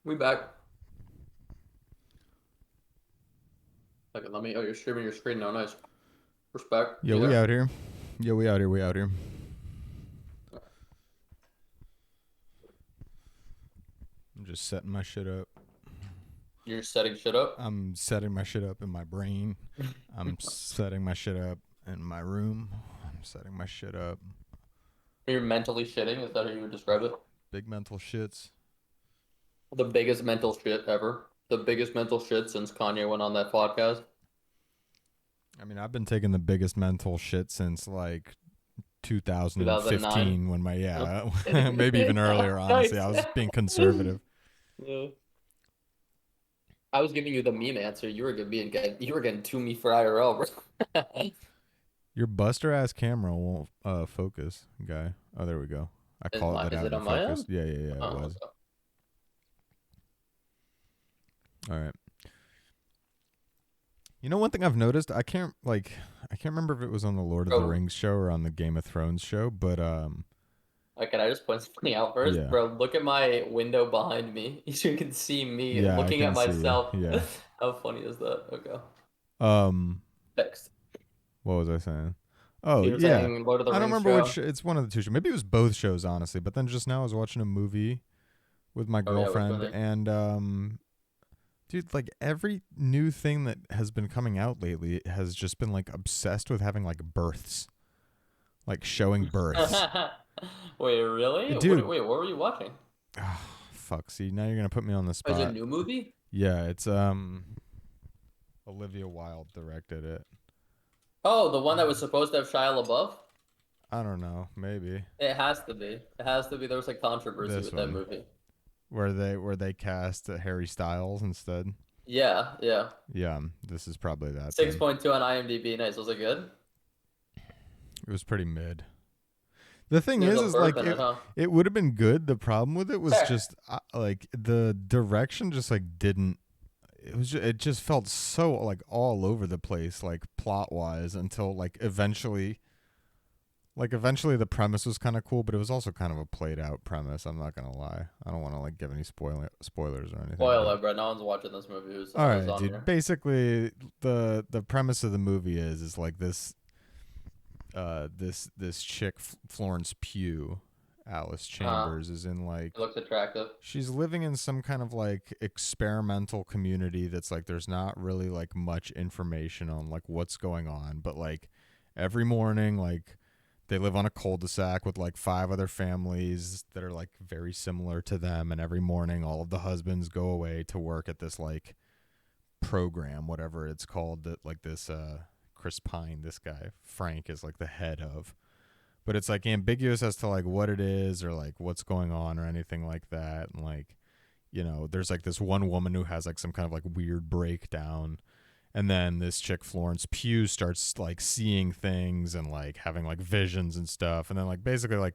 We back. Okay, let me. Oh, you're streaming your screen now. Nice. Respect. Yo, You we there? out here. Yo, we out here. We out here. I'm just setting my shit up. You're setting shit up. I'm setting my shit up in my brain. I'm setting my shit up in my room. I'm setting my shit up. You're mentally shitting. Is that how you would describe it? Big mental shits. The biggest mental shit ever. The biggest mental shit since Kanye went on that podcast. I mean, I've been taking the biggest mental shit since like 2009. 2015 when maybe even earlier, honestly. Nice. I was being conservative. Yeah. I was giving you the meme answer. You were getting to me for IRL, bro. Your buster ass camera won't focus, guy. Oh, there we go. I call it that Is out it of on my focus. end? Yeah, it Oh, was. All right. You know, one thing I've noticed, I can't remember if it was on the Lord of the bro. Rings show or on the Game of Thrones show, but Can I just point something out first? yeah. Bro, look at my window behind me. You can see me Yeah, I looking at can see you. myself. Yeah. How funny is that? Okay. Um Next. what was I saying? Oh, You were yeah. saying Lord of the I don't Rings remember show. which it's one of the two shows. Maybe it was both shows, honestly, but then just now I was watching a movie with my Oh yeah, which girlfriend one? and dude, like every new thing that has been coming out lately has just been like obsessed with having like births. Like showing births. Wait, really? Dude, Wait, what were you watching? oh, fuck. See, now you're gonna put me on the Is it a spot. new movie? Yeah, it's Olivia Wilde directed it. Oh, the one that was supposed to have Shia LaBeouf? I don't know, maybe It has to be. It has to be. There was like controversy this with that one movie. where they cast Harry Styles instead. Yeah, yeah. Yeah, this is probably that then. 6.2 on IMDb. Nice. Was it good? It was pretty mid. The thing There's a is burp like in it, huh? it would have been good. The problem with it was Fair. just like the direction just like didn't. It just felt so like all over the place, like plot wise, until eventually the premise was kind of cool, but it was also kind of a played out premise. I'm not gonna lie. I don't want to like give any spoilers or anything, but Spoiler, bro. No one's watching this movie all who's right, on dude. here. Basically, the premise of the movie is like this chick Florence Pugh, Alice Uh, Chambers, is in it like looks attractive. she's living in some kind of like experimental community that's like there's not really like much information on like what's going on, but like every morning like they live on a cul-de-sac with like five other families that are like very similar to them, and every morning all of the husbands go away to work at this like program, whatever it's called, that like this Chris Pine, this guy Frank, is like the head of, but it's like ambiguous as to like what it is or like what's going on or anything like that. And like, there's like this one woman who has like some kind of like weird breakdown, and then this chick Florence Pugh starts like seeing things and like having like visions and stuff, and then like basically like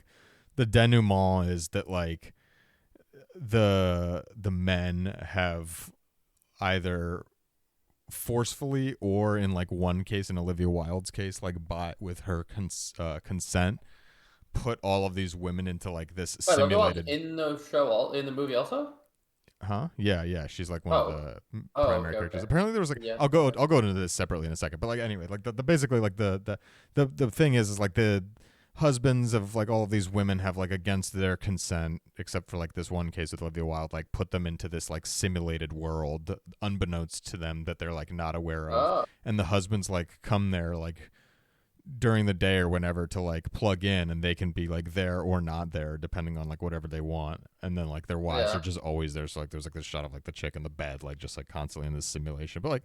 the denouement is that like the men have either forcefully or in like one case, in Olivia Wilde's case, like by with her consent, put all of these women into like this Wait, Olivia Wilde's simulated. in the show, in the movie also? Huh? Yeah, she's like one of Oh, the oh, primary okay, characters. okay. Apparently there was like Yeah, I'll go into this separately in a second, but like anyway, like the basically like the thing is like the husbands of like all of these women have like against their consent, except for like this one case with Olivia Wilde, like put them into this like simulated world unbeknownst to them that they're like not aware of, oh, and the husbands like come there like during the day or whenever to like plug in, and they can be like there or not there depending on like whatever they want, and then like their wives are yeah. just always there. So like there's like this shot of like the chick in the bed like just like constantly in this simulation, but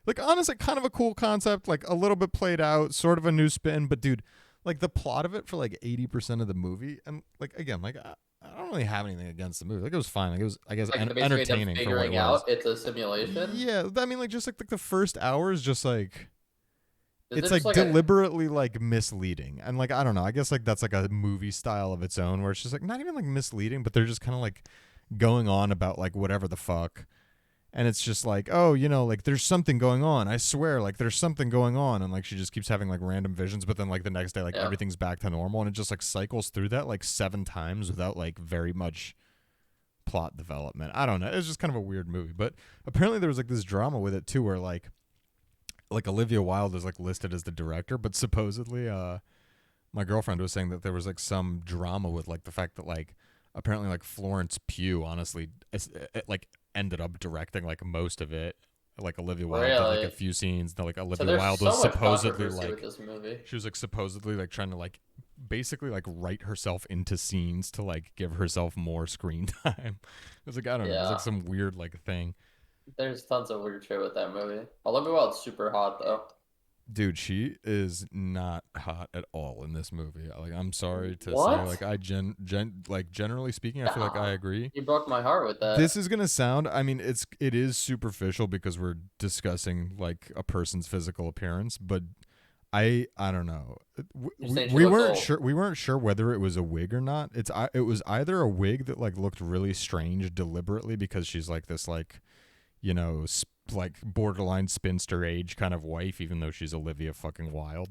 like honestly kind of a cool concept, like a little bit played out, sort of a new spin. But dude, like the plot of it for like 80% of the movie, and like again, like I don't really have anything against the movie. Like it was fine. Like it was, I guess, Like basically them entertaining for what it figuring was. out it's a simulation. Yeah, I mean, like just like the first hour is just like Is it's it just like like a deliberately like misleading, and like I don't know, I guess like that's like a movie style of its own where it's just like not even like misleading, but they're just kind of like going on about like whatever the fuck, and it's just like, oh, like there's something going on, I swear, like there's something going on, and like she just keeps having like random visions, but then like the next day like yeah? everything's back to normal, and it just like cycles through that like seven times without like very much plot development. I don't know. It was just kind of a weird movie, but apparently there was like this drama with it too, where like Olivia Wilde is like listed as the director, but supposedly my girlfriend was saying that there was like some drama with like the fact that like apparently like Florence Pugh honestly like ended up directing like most of it. Like Olivia Wilde did like a Really? few scenes. Like So Olivia there's Wilde so was much supposedly controversy with like this movie. she was like supposedly like trying to like basically like write herself into scenes to like give herself more screen time. It was like I don't know. It was like Yeah. some weird like thing. There's tons of weird shit with that movie. Olivia Wilde's super hot though. Dude, she is not hot at all in this movie. Like, I'm sorry to say, What? like, like generally speaking, I feel like I Nah. agree. You broke my heart with that. This is gonna sound. I mean, it is superficial because we're discussing like a person's physical appearance, but I don't know. You're saying she We looks weren't old. sure. We weren't sure whether it was a wig or not. It was either a wig that like looked really strange deliberately because she's like this like you know, like borderline spinster age kind of wife, even though she's Olivia fucking Wilde.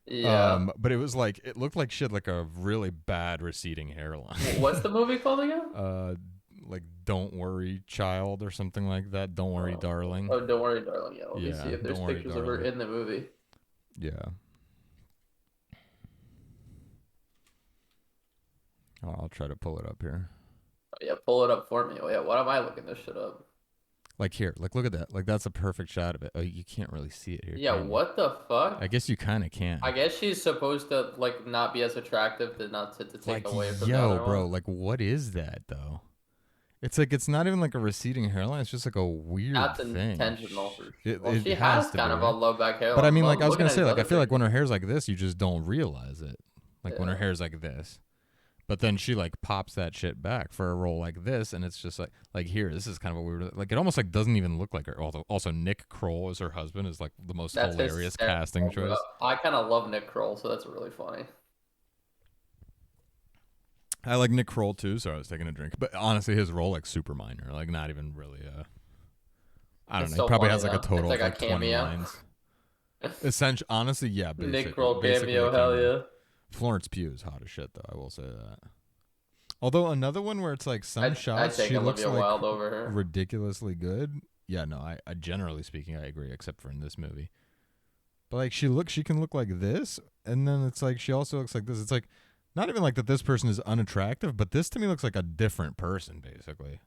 Yeah. But it was like it looked like she had like a really bad receding hairline. What's the movie called again? Like Don't Worry Child or something like that. Don't Worry Darling. Oh, don't worry, darling. Yeah, let me Yeah, see if there's Don't Worry pictures of her Darling. in the movie. Yeah. Oh, I'll try to pull it up here. Oh, yeah, pull it up for me. Oh, yeah, what am I looking this shit up? Like here, like look at that. Like that's a perfect shot of it. Oh, you can't really see it here. Yeah, can you? what the fuck? I guess you kind of can. I guess she's supposed to like not be as attractive to not to take Like, away from the yo, other bro, one. like, what is that, though? It's like, it's not even like a receding hairline. It's just like a weird That's thing. intentional for sure. It, Well, it she has has to kind be, of a right? low back hairline. But I mean, like, I was Looking going to at say, these like, I other feel like when pictures. her hair's like this, you just don't realize it. Like, when her Yeah. hair's like this. But then she, like, pops that shit back for a role like this, and it's just like here, this is kind of a weird, like, it almost, like, doesn't even look like her. Also, Nick Kroll as her husband is, like, the most That's hilarious hysterical, casting bro. choice. I kind of love Nick Kroll, so that's really funny. I like Nick Kroll, too, so I was taking a drink. But honestly, his role, like, super minor. Like, not even really, I don't It's know. so He probably funny, has like a though. total It's of like a like 20 cameo. lines. Essentially, honestly, yeah, Nick Kroll basically cameo, a hell cameo. yeah. Florence Pugh is hot as shit, though. I will say that. Although another one where it's like some I'd shots take she looks Olivia like Wilde over her. ridiculously good. Yeah, no, I generally speaking I agree, except for in this movie. But like she can look like this, and then it's like she also looks like this. It's like not even like that this person is unattractive, but this to me looks like a different person, basically.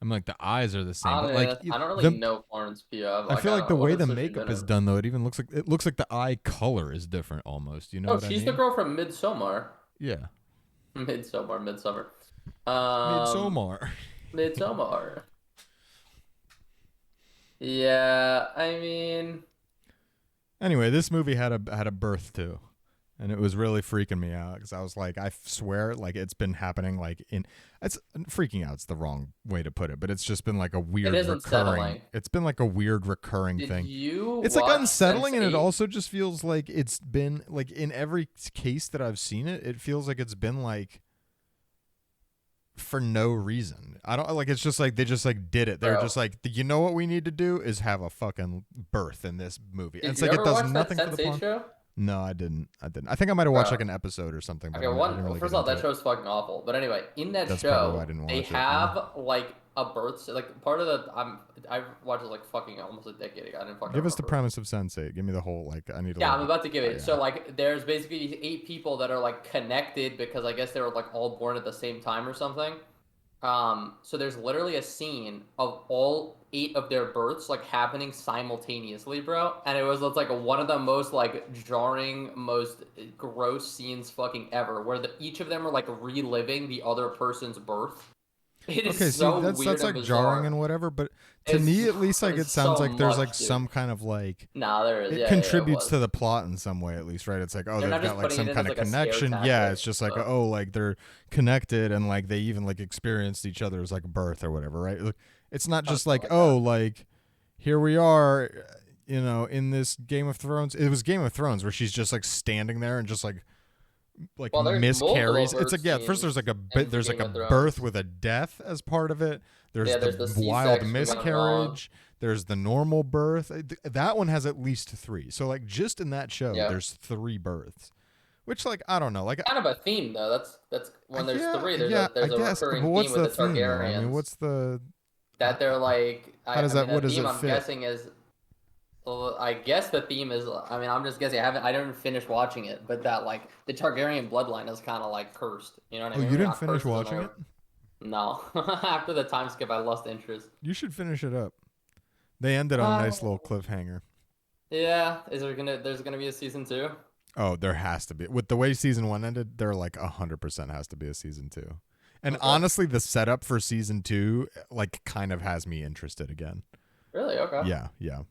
I mean, like the eyes are the same, but like I don't really the know Florence Pugh. I Like, feel I like don't the know. What way the has she makeup been is in? done though, it looks like the eye color is different almost. You know Oh, what I she's the mean? girl from Midsommar. Yeah. Midsommar. Um, Midsommar. Midsommar. Yeah, I mean, Anyway, this movie had a birth too, and it was really freaking me out because I was like, I swear, like it's been happening like in it's freaking out's the wrong way to put it, but it's just been like a weird it is recurring. unsettling. It's been like a weird recurring Did thing. you It's like watch unsettling, and it Sense8? also just feels like it's been like in every case that I've seen it, it feels like it's been like for no reason. I don't like it's just like they just like did it. They're Bro, just like, you know what we need to do is have a fucking birth in this movie. And did it's you like it ever does watch that nothing for the Sense8 plot. show? No, I didn't. I think I might have watched Bro. like an episode or something, but Okay, I didn't really first get of all, into that it. show's fucking awful. But anyway, in that That's probably why I show, didn't they watch it. have Yeah. like a birth, like part of the. I've watched it like fucking almost a decade ago. I didn't fucking Give us the remember. premise of Sense8. Give me the whole like I need to Yeah, like, I'm about to give it. yeah. So like, there's basically these 8 people that are like connected because I guess they were like all born at the same time or something. So there's literally a scene of all 8 of their births like happening simultaneously, bro. And it's like one of the most like jarring, most gross scenes fucking ever, where each of them are like reliving the other person's birth. It is Okay, see, so that's weird and like bizarre. jarring and whatever, but to It's, me at least like it's it sounds so like there's like much, dude. some kind of like Nah, there is. it Yeah, contributes it to was. the plot in some way at least, right? It's like, oh, They're they've not just got like putting some it in kind as of like a scare connection. Yeah, tactic, it's just like, but- oh, like they're connected and like they even like experienced each other's like birth or whatever, right? It's not just Something like, like oh, like here we are, you know, in this Game of Thrones. It was Game of Thrones where she's just like standing there and just like Well, there's miscarries. multiple It's like, birth yeah, first there's scenes like in there's like Game a of Thrones. birth with a death as part of it. There's Yeah, there's the the wild C-section going on. miscarriage. There's the normal birth. That one has at least 3. So like just in that show, Yeah. there's 3 births, Which like I don't know, like Kind of a theme though. That's when there's yeah, three. There's yeah, a I there's a guess. But recurring theme what's with the the theme though? I mean, Targaryens what's the that they're like. how does I mean, that the what does theme it I'm fit? guessing is. Well, I guess the theme is. I mean, I'm just guessing. I didn't finish watching it, but that like the Targaryen bloodline is kind of like cursed. You know what I Oh, mean? you Maybe didn't not finish cursed isn't the watching word. it? No, after the time skip, I lost interest. You should finish it up. They ended on a Uh, nice little cliffhanger. yeah. There's gonna be a season two? Oh, there has to be. With the way season 1 ended, there like 100% has to be a season 2. And Okay. honestly, the setup for season 2 like kind of has me interested again. Really? Okay. Yeah, yeah.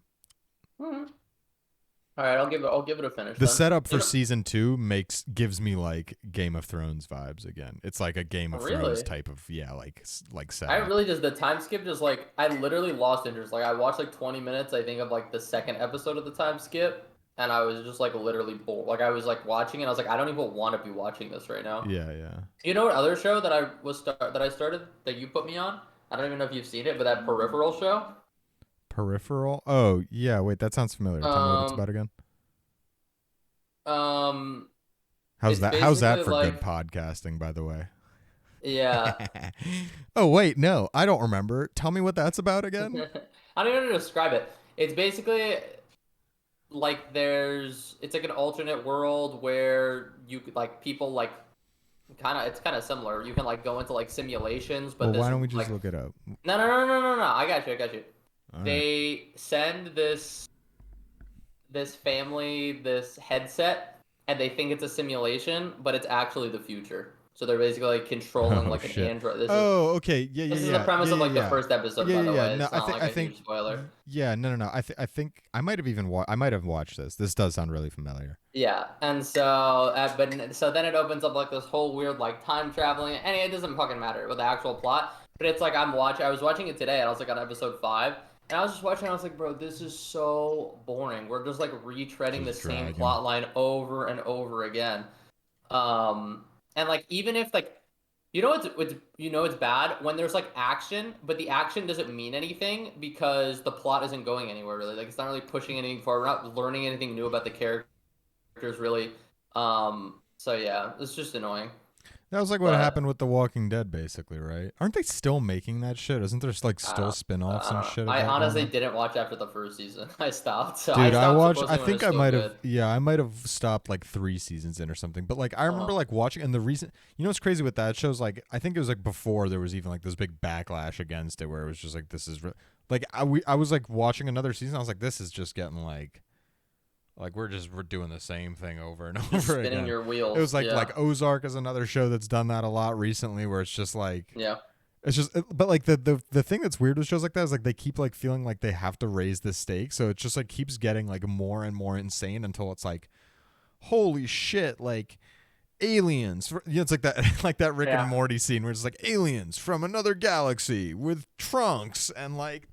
Hmm. All right. I'll give it a finish The then. setup You for know. season 2 gives me like Game of Thrones vibes again. It's like a Game Oh, of Thrones really? type of like I setup. really just the time skip just like I literally lost interest. Like I watched like 20 minutes, I think, of like the second episode of the time skip, and I was just like literally bored. Like I was like watching it, I was like, I don't even want to be watching this right now. Yeah, yeah. You know what other show that I started that you put me on? I don't even know if you've seen it, but that Peripheral show. Peripheral? Oh, yeah, wait, that sounds familiar. Tell me what it's Um, about again. um, How's it's that? How's that basically for good like podcasting, by the way? yeah. Oh, wait, no, I don't remember. Tell me what that's about again. I don't even know how to describe it. It's basically like it's like an alternate world where you could like people like it's kind of similar. You can like go into like simulations, but Well, why this don't we just like look it up? no. I got you. All right. They send this family this headset, and they think it's a simulation, but it's actually the future. So they're basically like controlling Oh like an shit. android. Oh, okay. Yeah, This yeah, is the yeah, premise yeah, of yeah, like the yeah, first episode, yeah, by yeah, the yeah. way. No, It's not like I a think, huge spoiler. yeah, no, no, no. I think I might have even I might have watched this. This does sound really familiar. Yeah, and so, so then it opens up like this whole weird like time traveling, and it doesn't fucking matter with the actual plot. But it's like I was watching it today, and I was like on episode 5, and I was just watching. I was like, bro, this is so boring. We're just like retreading the Just same dragging. plot line over and over again. And like even if like it's bad when there's like action, but the action doesn't mean anything because the plot isn't going anywhere really. Like it's not really pushing anything forward. We're not learning anything new about the characters really. So yeah, it's just annoying. That was like what But happened with The Walking Dead, basically, right? Aren't they still making that shit? Isn't there like I still don't, spin-offs I and don't know. shit of I that going honestly on? didn't watch after the first season. I stopped. So I Dude, I stopped watched. I supposedly when think it's I still might have. good. Yeah, I might have stopped like 3 seasons in or something. But like, I remember Uh-huh. like watching, and the reason, what's crazy with that show's like, I think it was like before there was even like this big backlash against it, where it was just like, this is like I was like watching another season. I was like, this is just getting like we're doing the same thing over and Just over spinning again. your It was wheels. like Yeah. Ozark is another show that's done that a lot recently, where it's just like Yeah. it's just, but like the thing that's weird with shows like that is like they keep like feeling like they have to raise the stakes, so it just like keeps getting like more and more insane until it's like, holy shit, like aliens. It's like that like that Rick and Yeah. Morty scene where it's like aliens from another galaxy with trunks and like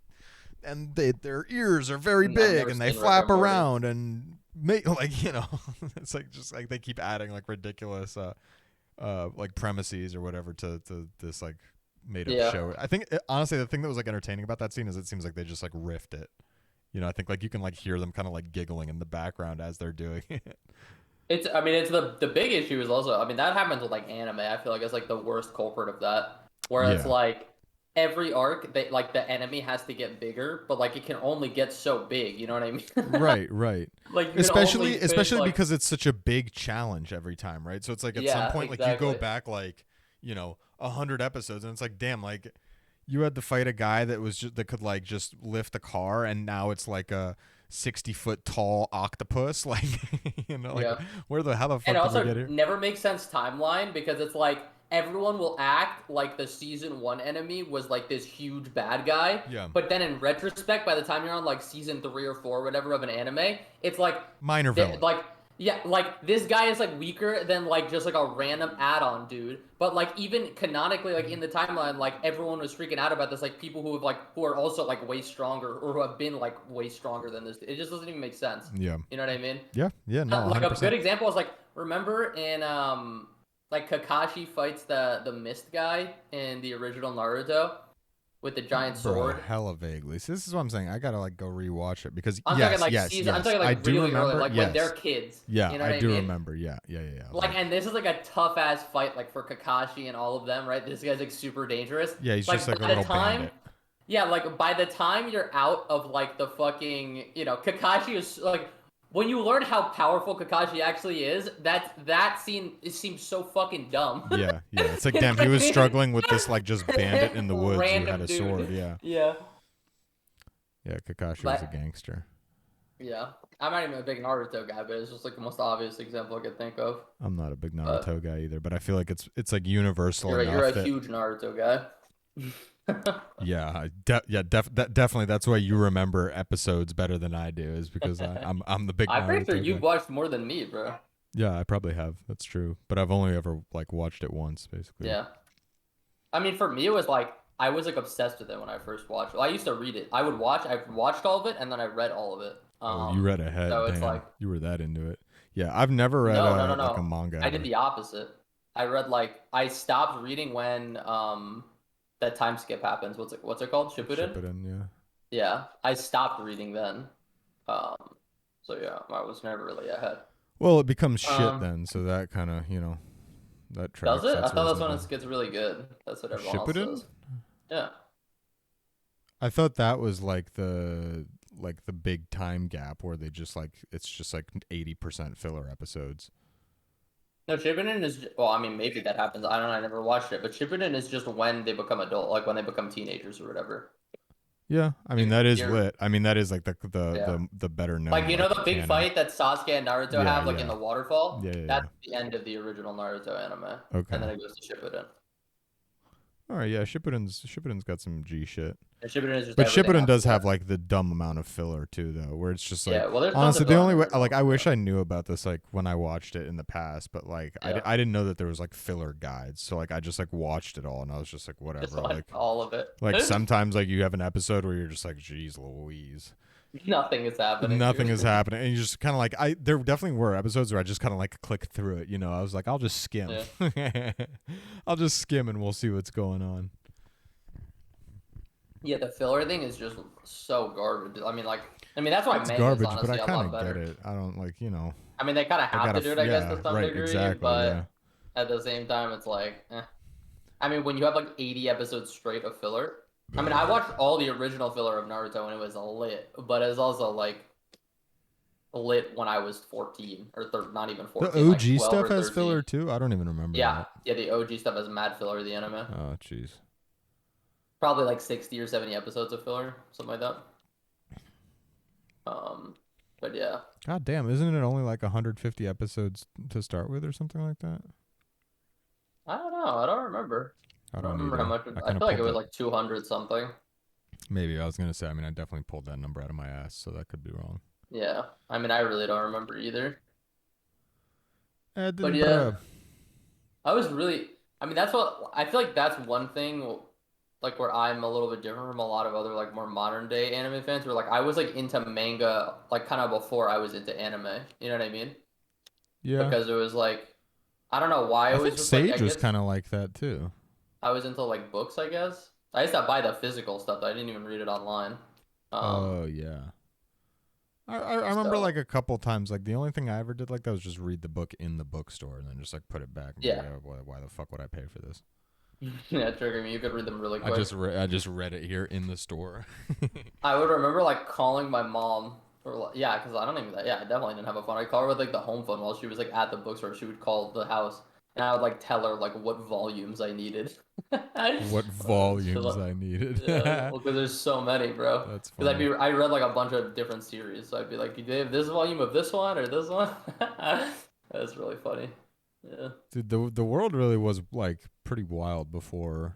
their ears are very I've big never and they seen Rick or flap Morty. around and make like it's like just like they keep adding like ridiculous like premises or whatever to this like made up Yeah. show. I think honestly the thing that was like entertaining about that scene is it seems like they just like riffed it. I think like you can like hear them kind of like giggling in the background as they're doing it. I mean, it's the big issue is also, I mean, that happens with like anime. I feel like it's like the worst culprit of that, where it's Yeah. like every arc they like the enemy has to get bigger, but like it can only get so big. You know what I mean? Right, right. Like you can only Especially fit like because it's such a big challenge every time, right? So it's like at some yeah, point like you go exactly. back like, 100 episodes and it's like, damn, like you had to fight a guy that was that could like just lift a car and now it's like a 60-foot tall octopus like like Yeah. how the And fuck did we also get here? never makes sense timeline because it's like everyone will act like the season 1 enemy was like this huge bad guy, Yeah. but then in retrospect, by the time you're on like season 3 or 4 or whatever of an anime, it's like Minor villain. like yeah, like this guy is like weaker than like just like a random add-on dude. But like even canonically, like in the timeline, like everyone was freaking out about this. Like people who are also like way stronger or who have been like way stronger than this. It just doesn't even make sense. Yeah. You know what I mean? Yeah. Yeah, no, Like a good 100%. example is like remember in like Kakashi fights the mist guy in the original Naruto. with the giant Bro, sword. hella vaguely. So this is what I'm saying. I gotta like go rewatch it because I'm talking like season. I'm yes. talking I like do really early, remember. like when they're Yes, kids. yeah, You know I what I do mean? remember. Yeah. I was Like, like, and this is like a tough ass fight, like for Kakashi and all of them, right? This guy's like super dangerous. yeah, he's just Like like a by the little time, bandit. yeah, like by the time you're out of like the fucking, Kakashi is like when you learn how powerful Kakashi actually is, that scene it seems so fucking dumb. Yeah. It's like, You know damn, he what I was mean? struggling with this like just bandit in the woods who had Random a sword. dude. Yeah, Yeah. yeah. Kakashi was a But gangster. yeah, I'm not even a big Naruto guy, but it's just like the most obvious example I could think of. I'm not a big But Naruto guy either, but I feel like it's like universal you're enough a that huge Naruto guy. definitely that's why you remember episodes better than I do is because I'm the big I'm pretty sure Naruto you've guy. watched more than me, bro. Yeah, I probably have. That's true, but I've only ever like watched it once, basically. Yeah. I mean, for me, it was like I was like obsessed with it when I first watched it. Well, I used to read it. I watched all of it, and then I read all of it. Oh, you read ahead. So it's Damn, like you were that into it. Yeah, I've never read no, no, no, like a no. manga I did ever. the opposite. I read like I stopped reading when that time skip happens. What's it called? Ship Shippuden? it in, yeah. Yeah, I stopped reading then. Um, so yeah, I was never really ahead. Well, it becomes shit Um, then, so that kind of that does tracks. it? I That's thought that's when reasonable. it gets really good. That's what everyone else Shippuden? says. Yeah. I thought that was like the big time gap where they just like it's just like 80% filler episodes. No, Shippuden is well. I mean, maybe that happens. I don't know. I never watched it, but Shippuden is just when they become adult, like when they become teenagers or whatever. Yeah, I mean that is You're lit. I mean that is like yeah. the better Like known you know like the big canon. fight that Sasuke and Naruto Yeah, have, like in yeah. the waterfall. Yeah. That's the end of the original Naruto anime, and Okay. then it goes to Shippuden. All right, yeah, Shippuden's got some G shit. And Shippuden is just But everything Shippuden after does have that. like the dumb amount of filler too, though, where it's just like Yeah. Well, there's tons honestly of the filler in only the way original. like I wish Yeah. I knew about this like when I watched it in the past, but like Yeah. I didn't know that there was like filler guides, so like I just like watched it all and I was just like Just whatever, like all of it. like sometimes like you have an episode where you're just like geez Louise, Nothing is happening, nothing dude. is happening, and you just kind of like there definitely were episodes where I just kind of like clicked through it, I was like I'll just skim, Yeah. I'll just skim and we'll see what's going on. Yeah, the filler thing is just so garbage. I mean that's why It's manga is garbage, but I honestly a kind lot of get better. it. I don't like I mean, they kind of they have gotta to do it, I guess, yeah to some right degree, exactly yeah. but at the same time, it's like, eh. I mean, when you have like 80 episodes straight of filler, I mean, I watched all the original filler of Naruto and it was lit, but it's also like lit when I was 14 or not even The 14, like OG 12 stuff or has 13. filler too. I don't even remember Yeah, that. yeah, the OG stuff has mad filler, the anime. Oh, jeez. Probably like 60 or 70 episodes of filler, something like that. But yeah. God damn, isn't it only like 150 episodes to start with or something like that? I don't know. I don't remember. I I don't don't remember how either. much. I I kind of feel like it pulled was that. like 200 something. Maybe I was gonna say. I mean, I definitely pulled that number out of my ass, so that could be wrong. Yeah. I mean, I really don't remember either. But Didn't yeah, bro. I was really. I mean, that's what I feel like. That's one thing, like where I'm a little bit different from a lot of other like more modern day anime fans. Where like I was like into manga like kind of before I was into anime. You know what I mean? Yeah, Because it was like I don't know why I it was think just like I Sage was guess kind of like that too. I was into like books. I guess I used to buy the physical stuff. I didn't even read it online. Oh yeah. I remember So like a couple times. Like the only thing I ever did like that was just read the book in the bookstore and then just like put it back and be yeah, like, oh, why the fuck would I pay for this? yeah, trigger me. You could read them really quick. I just read it here in the store. I would remember like calling my mom or like, yeah, because I don't even yeah, I definitely didn't have a phone. I call her with like the home phone while she was like at the bookstore. She would call the house and I would like tell her like what volumes I needed. What So, volumes like, I needed. yeah, well, because there's so many, bro. That's Because funny. I read like a bunch of different series, so I'd be like, do they have this volume of this one or this one? That's really funny. Yeah. Dude, the world really was like pretty wild before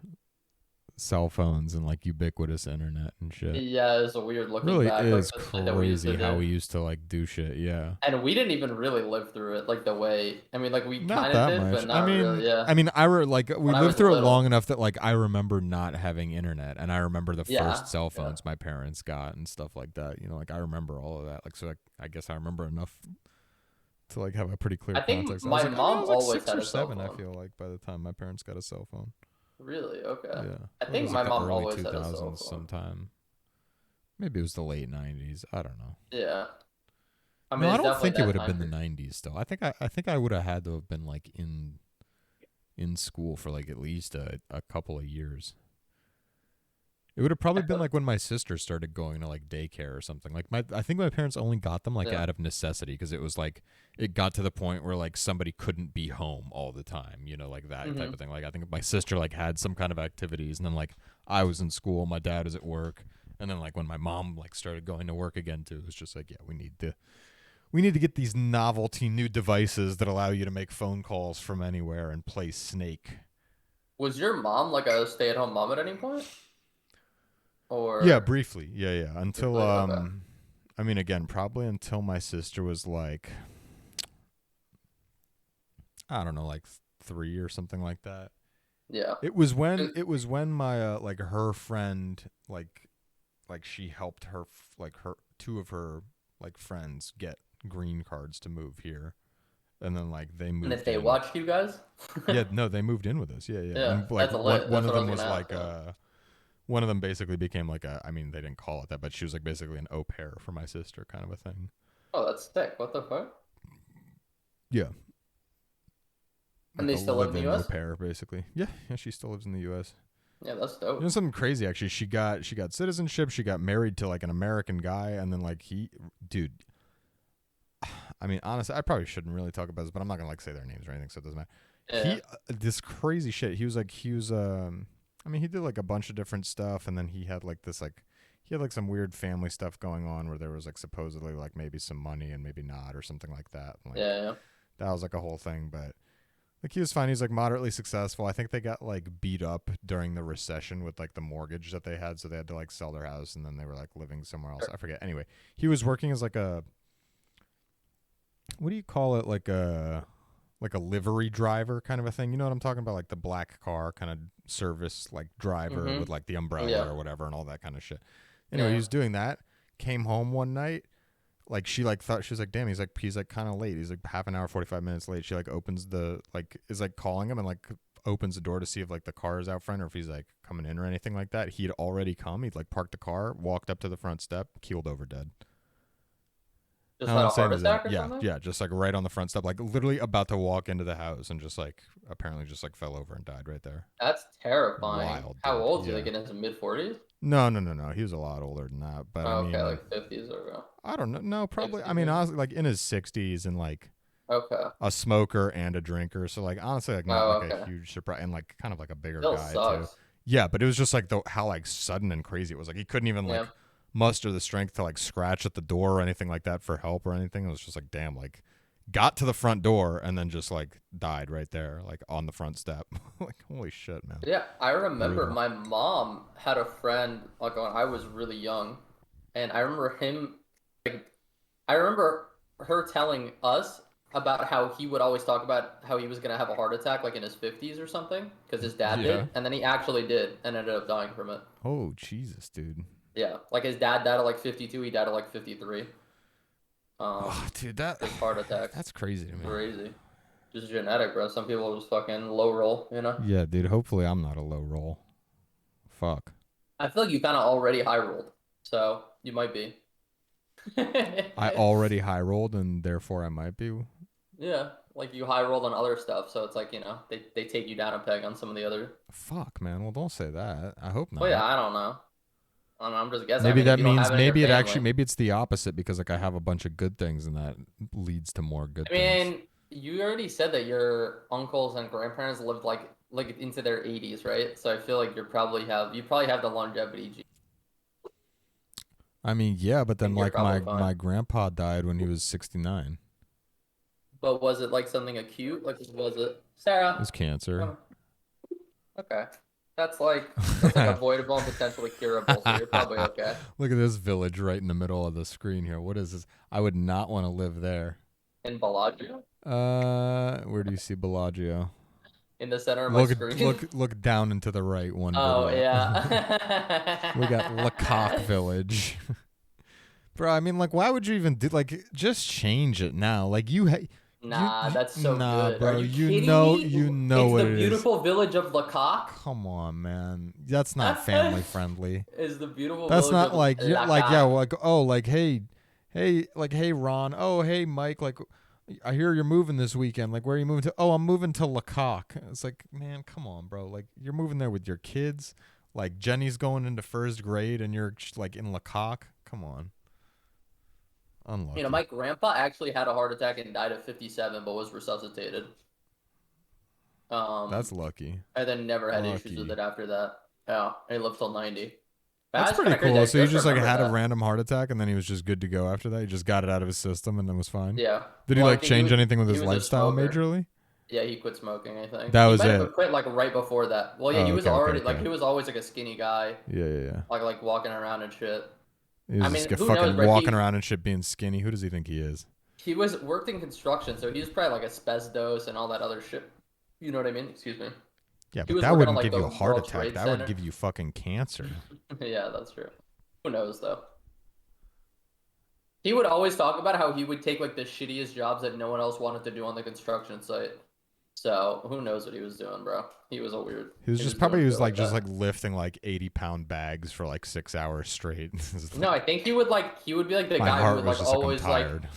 cell phones and like ubiquitous internet and shit. Yeah, it's weird looking Really back, like is the shit that we used to crazy how do. we used to like do shit. Yeah. And we didn't even really live through it like the way. I mean, like we Not kind of that did, much. but not really. Yeah. Like we When I lived was through it long little. enough that like I remember not having internet, and I remember the Yeah. first cell Yeah. phones my parents got and stuff like that. Like I remember all of that. Like so, like, I guess I remember enough to like have a pretty clear I think context. I was my like, I mom was like always six had or a cell seven. I phone. feel like by the time my parents got a cell phone. Really? Okay. Yeah, I it think was like my the mom early always had a cell 2000s phone. sometime. Maybe it was the late 90s. I don't know. Yeah. I No, mean, I it's don't definitely think it that would have time been the period. 90s still. I think I would have had to have been like in school for like at least a couple of years. It would have I probably been feel, like when my sister started going to like daycare or something. Like I think my parents only got them like yeah. out of necessity because it was like it got to the point where like somebody couldn't be home all the time, like that type Hmm. of thing. Like I think my sister like had some kind of activities, and then like I was in school, my dad was at work, and then like when my mom like started going to work again too, it was just like yeah, we need to get these novelty new devices that allow you to make phone calls from anywhere and play Snake. Was your mom like a stay-at-home mom at any point? Yeah, Or briefly. Yeah, yeah. Until briefly? Okay. I mean again, probably until my sister was like I don't know, like 3 or something like that. Yeah. It was when my like her friend like she helped her like her two of her like friends get green cards to move here, and then like they And if moved they in. watched you guys? Yeah, no, they moved in with us. Yeah, yeah. Yeah, And like that's a lit. one That's of what I them was was gonna ask. like Yeah. one of them basically became like I mean they didn't call it that, but she was like basically an au pair for my sister kind of a thing. Oh, that's sick. What the fuck? Yeah, And like they a still live in the live-in au U.S.? pair basically. Yeah, yeah, she still lives in the US. Yeah, that's You know dope. something crazy actually, she got citizenship, she got married to like an American guy, and then like dude, I mean honestly, I probably shouldn't really talk about this, but I'm not going to like say their names or anything so it doesn't matter. Yeah. This crazy shit. I mean he did like a bunch of different stuff, and then he had like this like he had like some weird family stuff going on where there was like supposedly like maybe some money and maybe not or something like that. Like Yeah. that was like a whole thing, but like he was fine. He's like moderately successful. I think they got like beat up during the recession with like the mortgage that they had, so they had to like sell their house, and then they were like living somewhere else. Sure. I forget. Anyway, he was working as like a what do you call it? Like a livery driver kind of a thing. You know what I'm talking about? Like the black car kind of service like driver with Mm-hmm. like the umbrella Yeah. or whatever and all that kind of shit. Anyway, he Yeah. was doing that. Came home one night. Like she like thought she was like, damn, he's like kind of late. He's like half an hour, 45 minutes late. She like opens the like is like calling him and like opens the door to see if like the car is out front or if he's like coming in or anything like that. He'd already come. He'd like parked the car, walked up to the front step, keeled over dead. Just And what had I'm a heart saying is that, attack or yeah, something? yeah, just like right on the front step, like literally about to walk into the house and just like apparently just like fell over and died right there. That's terrifying. Wild, How dude. old is he? Yeah. Like in his mid 40s? No, no, no, no. He was a lot older than that. But I Oh, okay, mean, like 50s or I don't know. No, probably. I 60s mean, maybe. honestly, like in his 60s and like Okay. a smoker and a drinker. So like honestly, like not Oh, like a okay. huge surprise and like kind of like a bigger Still guy too. sucks. Yeah, but it was just like the how like sudden and crazy it was. Like he couldn't even Yeah. like muster the strength to like scratch at the door or anything like that for help or anything. It was just like damn, like got to the front door and then just like died right there, like on the front step. Like holy shit, man. Yeah, I remember Brutal. my mom had a friend like when I was really young, and I remember him like I remember her telling us about how he would always talk about how he was gonna have a heart attack like in his 50s or something because his dad Yeah. did, and then he actually did and ended up dying from it. Oh Jesus, dude. Yeah, like his dad died at like 52, he died at like 53. Oh, dude, that Just heart attacks. that's crazy to me. Crazy. Just genetic, bro. Some people just fucking low roll, you know? Yeah, dude. Hopefully, I'm not a low roll. Fuck. I feel like you kind of already high rolled, so you might be. I already high rolled, and therefore I might be. Yeah, like you high rolled on other stuff, so it's like, they take you down a peg on some of the other. Fuck, man. Well, don't say that. I hope Well, yeah, not. I don't know. I don't know, I'm just guessing. I Maybe mean, if that you don't means have it in your family. maybe it's the opposite because like I have a bunch of good things, and that leads to more good I things. mean, you already said that your uncles and grandparents lived like into their 80s, right? So I feel like you probably have the longevity gene. I mean, yeah, but I then think you're like my probably fine. my grandpa died when he was 69. But was it like something acute? Like was it It Sarah? was cancer. Oh, okay. That's like avoidable and potentially curable, so you're probably okay. Look at this village right in the middle of the screen here. What is this? I would not want to live there. In Bellagio? Where do you see Bellagio? In the center of my Look, screen? look down and to the right. One Oh video. We got Lecoq yeah. Village, bro. I mean, like, why would you even do? Like, just change it now. Like, Nah, that's so Nah, good. Are bro. you kidding me? You know It's what the it is. beautiful village of Lecoq. Come on, man. That's not family friendly. Is the beautiful That's village not of like you're like yeah, Lecoq. like oh, like like hey Ron. Oh, hey Mike. Like I hear you're moving this weekend. Like where are you moving to? Oh, I'm moving to Lecoq. It's like man, come on, bro. Like you're moving there with your kids. Like Jenny's going into first grade and you're like in Lecoq. Come on. You know, Unlucky. my grandpa actually had a heart attack and died at 57, but was resuscitated. That's Um, lucky. and then never had issues with Lucky. it after that. Yeah, and he lived till 90. That's That's kind pretty of crazy. cool. I So he just just like remembered had a that. random heart attack and then he was just good to go after that. He just got it out of his system and then was fine. Yeah. Did he Well, I like think change anything with he his was a lifestyle smoker. majorly? Yeah, he quit smoking, I think. That He was might it. have quit like right before that. Well, yeah, Oh, he was okay, okay, already like okay. he was always like a skinny guy, Yeah, yeah, yeah. like walking around and shit. He I was mean, just who knows, fucking bro? walking around and shit being skinny. Who does he think he is? He was worked in construction, so he was probably like asbestos and all that other shit. You know what I mean? Excuse me. Yeah, He but was that working on wouldn't like give you the a heart World attack. Trade That would Center. give you fucking cancer. Yeah, that's true. Who knows though? He would always talk about how he would take like the shittiest jobs that no one else wanted to do on the construction site. So who knows what he was doing, bro? He was a weird. He was He just was probably doing he shit was like like just that. like lifting like 80-pound bags for like 6 hours straight. No, I think he would be like the My guy who heart would was like just like I'm always like tired.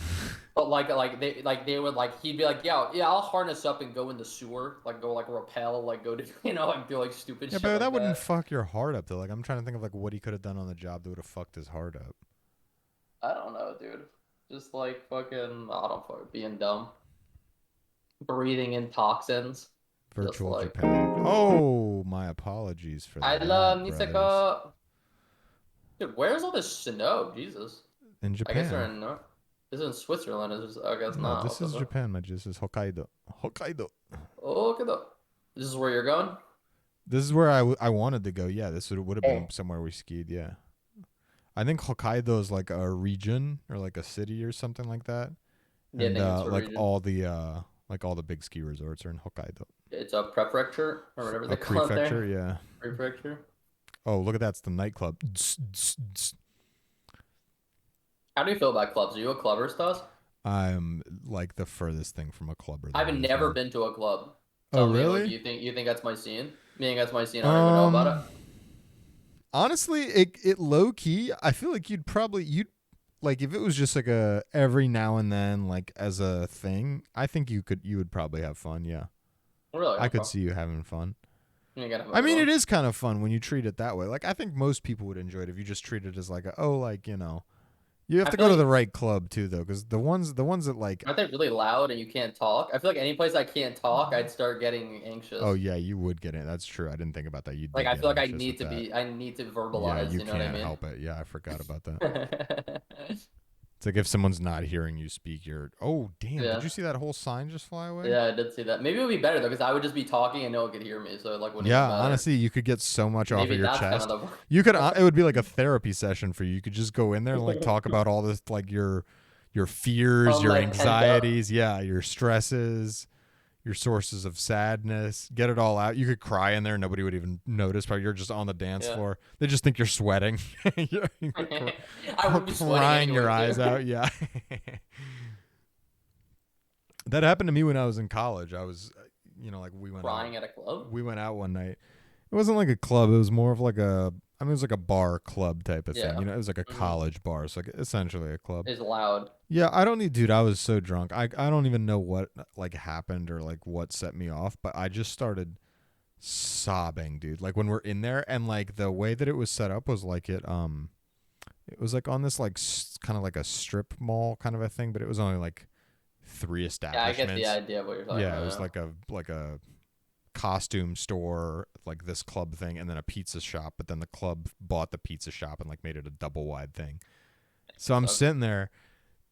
but they would like he'd be like yeah I'll harness up and go in the sewer like go like rappel like go to like do like stupid Yeah, shit but like that wouldn't that. fuck your heart up though. Like I'm trying to think of like what he could have done on the job that would have fucked his heart up. I don't know, dude. Just like fucking I don't fuck being dumb, breathing in toxins, just Virtual like Japan. Oh, my apologies for I that, love brothers. Niseko. Dude, where's all this snow? Jesus. In I guess they're Japan. in North. This is in Switzerland. I guess No, not. this What the is fuck? Japan, my This is Hokkaido. Hokkaido. Oh, look at that. This is where you're going? This is where I wanted to go. Yeah, this would have been Oh. somewhere we skied. Yeah. I think Hokkaido is like a region or like a city or something like that. Yeah, I And think it's a region. like all the big ski resorts are in Hokkaido. It's a prefecture or whatever A they call it prefecture, there. yeah. Prefecture. Oh, look at that. It's the nightclub. How do you feel about clubs? Are you a clubber, Stas? I'm like the furthest thing from a clubber I've there is, never man. been to a club. Oh, Tell me, like, really? you think that's my scene? You think that's my scene? I don't even know about it. Um, Honestly, it low key. I feel like you'd like if it was just like a every now and then like as a thing. I think you would probably have fun. Yeah, Really? I could Okay. see you having fun. You gotta have a I good mean, one. it is kind of fun when you treat it that way. Like I think most people would enjoy it if you just treat it as like like you have I to feel go to like the right club too though, because the ones that like aren't they really loud and you can't talk? I feel like any place I can't talk, I'd start getting oh anxious. yeah you would get it. That's true. I didn't think about that. You Like did I get feel like anxious with that. I need to Yeah, verbalize. you You know what I can't mean? help it. Yeah, I forgot about that. It's like if someone's not hearing you speak, you're, oh, damn, did Yeah. you see that whole sign just fly away? Yeah, I did see that. Maybe it would be better though, because I would just be talking and no one could hear me, so it like wouldn't even Yeah, matter. honestly, you could get so much off of Maybe your that's kind chest. of You could, the it would be like a therapy session for you. You could just go in there and like talk about all this, like your fears, all your my pent up. anxieties, yeah, your stresses, your sources of sadness. Get it all out. You could cry in there, nobody would even notice. But you're just on the dance Yeah. floor. They just think you're sweating. you're I would be sweating crying your anyway eyes too. out. Yeah. That happened to me when I was in college. I was, like Crying at a club we went out one night. It wasn't like a club. It was more of like I mean, it was like a bar club type of thing. Yeah. It was like a Hmm. college bar. So like essentially a club. Is loud. Yeah, I don't need, dude. I was so drunk. I don't even know what like happened or like what set me off, but I just started sobbing, dude. Like when we're in there and like the way that it was set up was like it was like on this like kind of like a strip mall kind of a thing, but it was only like three Yeah, I get the establishments. idea of what you're talking Yeah, it was about. like a costume store, like this club thing, and then a pizza shop. But then the club bought the pizza shop and like made it a double wide thing. So I'm Yeah. So, sitting there,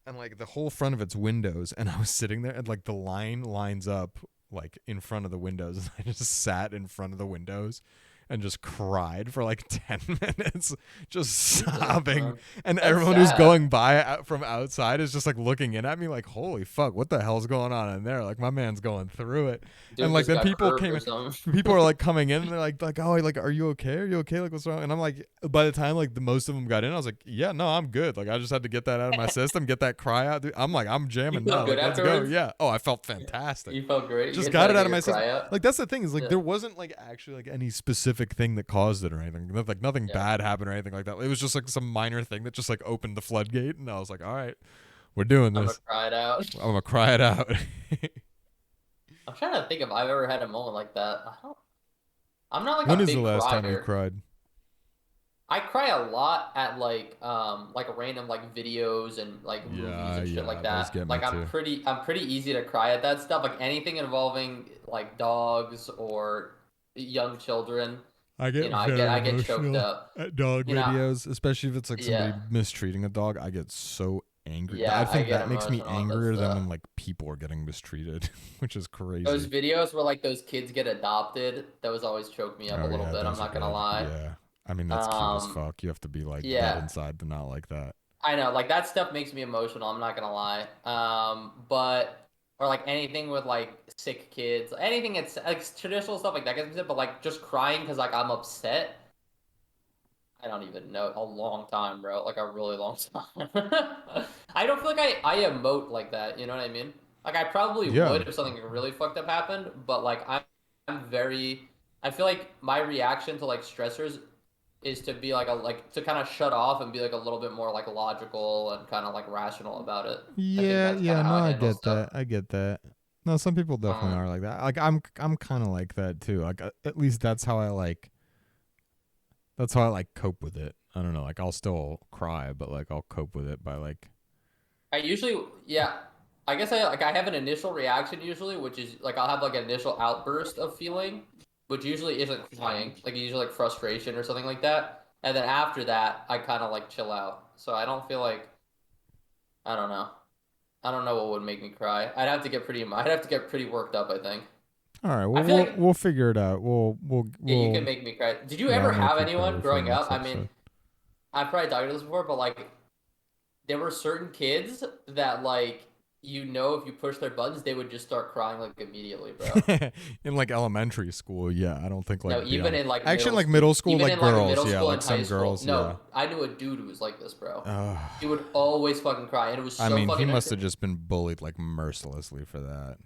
and like the whole front of it's windows, and I was sitting there, and like the line lines up like in front of the windows, and I just sat in front of the windows, and just cried for like 10 minutes, just Jesus, sobbing. bro. And That's everyone who's sad. going by from outside is just like looking in at me like, holy fuck, what the hell's going on in there? Like my man's going through it. And Dude like just then got people curved came or something. people are like coming in and they're like, oh, like, are you okay? Are you okay? Like, what's wrong? And I'm like, by the time like the most of them got in, I was like, yeah, no, I'm good. Like, I just had to get that out of my system, get that cry out. Dude, I'm like, I'm You jamming now. felt good Like, let's go. afterwards? Yeah. Oh, I felt fantastic. You felt great? Just You got got to it get out of your my system. cry out? Like, that's the thing is like Yeah. there wasn't like actually like any specific thing that caused it or anything. Like nothing Yeah. bad happened or anything like that. It was just like some minor thing that just like opened the floodgate, and I was like, all right, we're doing I'm gonna this. cry it out. I'm gonna cry it out. I'm trying to think if I've ever had a moment like that. I'm not like When a is the big last time you crier. cried? I cry a lot at like random like videos and like movies Yeah, and shit like yeah, those that. get me Like too. I'm pretty easy to cry at that stuff. Like anything involving like dogs or young children, I get I very get choked emotional up. at dog You know, videos, especially if it's like somebody yeah. mistreating a dog. I get so angry. I Yeah, I think get that makes me emotional at that angrier than stuff. when like people are getting mistreated, which is Those crazy. videos where like those kids get adopted, those always choke me up a Oh little yeah, bit. I'm those are not gonna good. lie. Yeah. I mean that's cute as Um, fuck. You have to be like dead yeah, inside to not like that. I know, like that stuff makes me emotional. I'm not gonna lie. But or like anything with like sick kids, anything it's like traditional stuff like that gets me sick. But like just crying because like I'm upset. I don't even know a long time, bro. Like a really long time. I don't feel like I emote like that. You know what I mean? Like I probably Yeah. would if something really fucked up happened. But like I'm very. I feel like my reaction to like stressors is to be like a like to kind of shut off and be like a little bit more like logical and kind of like rational about it. I think Yeah, that's kind yeah, of how no, I I handle get stuff. that. I get that. No, some people definitely Um, are like that. Like I'm kind of like that too. Like at least that's how I like cope with it. I don't know, like I'll still cry, but like I'll cope with it by like I usually yeah. I guess I have an initial reaction usually, which is like I'll have like an initial outburst of feeling, which usually isn't crying, like usually like frustration or something like that. And then after that, I kind of like chill out. So I don't feel like I don't know. I don't know what would make me cry. I'd have to get pretty worked up, I think. all right, well I feel like we'll figure it out. yeah, you can We'll make me cry. Did you yeah, ever I'll make have you cry anyone before growing up? next I mean, episode. I've probably talked about this before, but like there were certain kids that like if you push their buttons, they would just start crying like immediately, bro. In like elementary school, yeah, I don't think No, like even beyond. in like Actually, in middle like school, middle school, even like in like girls, middle yeah, school and like high some school. girls, yeah. No, I knew a dude who was like this, bro. Uh, He would always fucking cry, and it was I so mean, he fucking. must have just been bullied like mercilessly for that,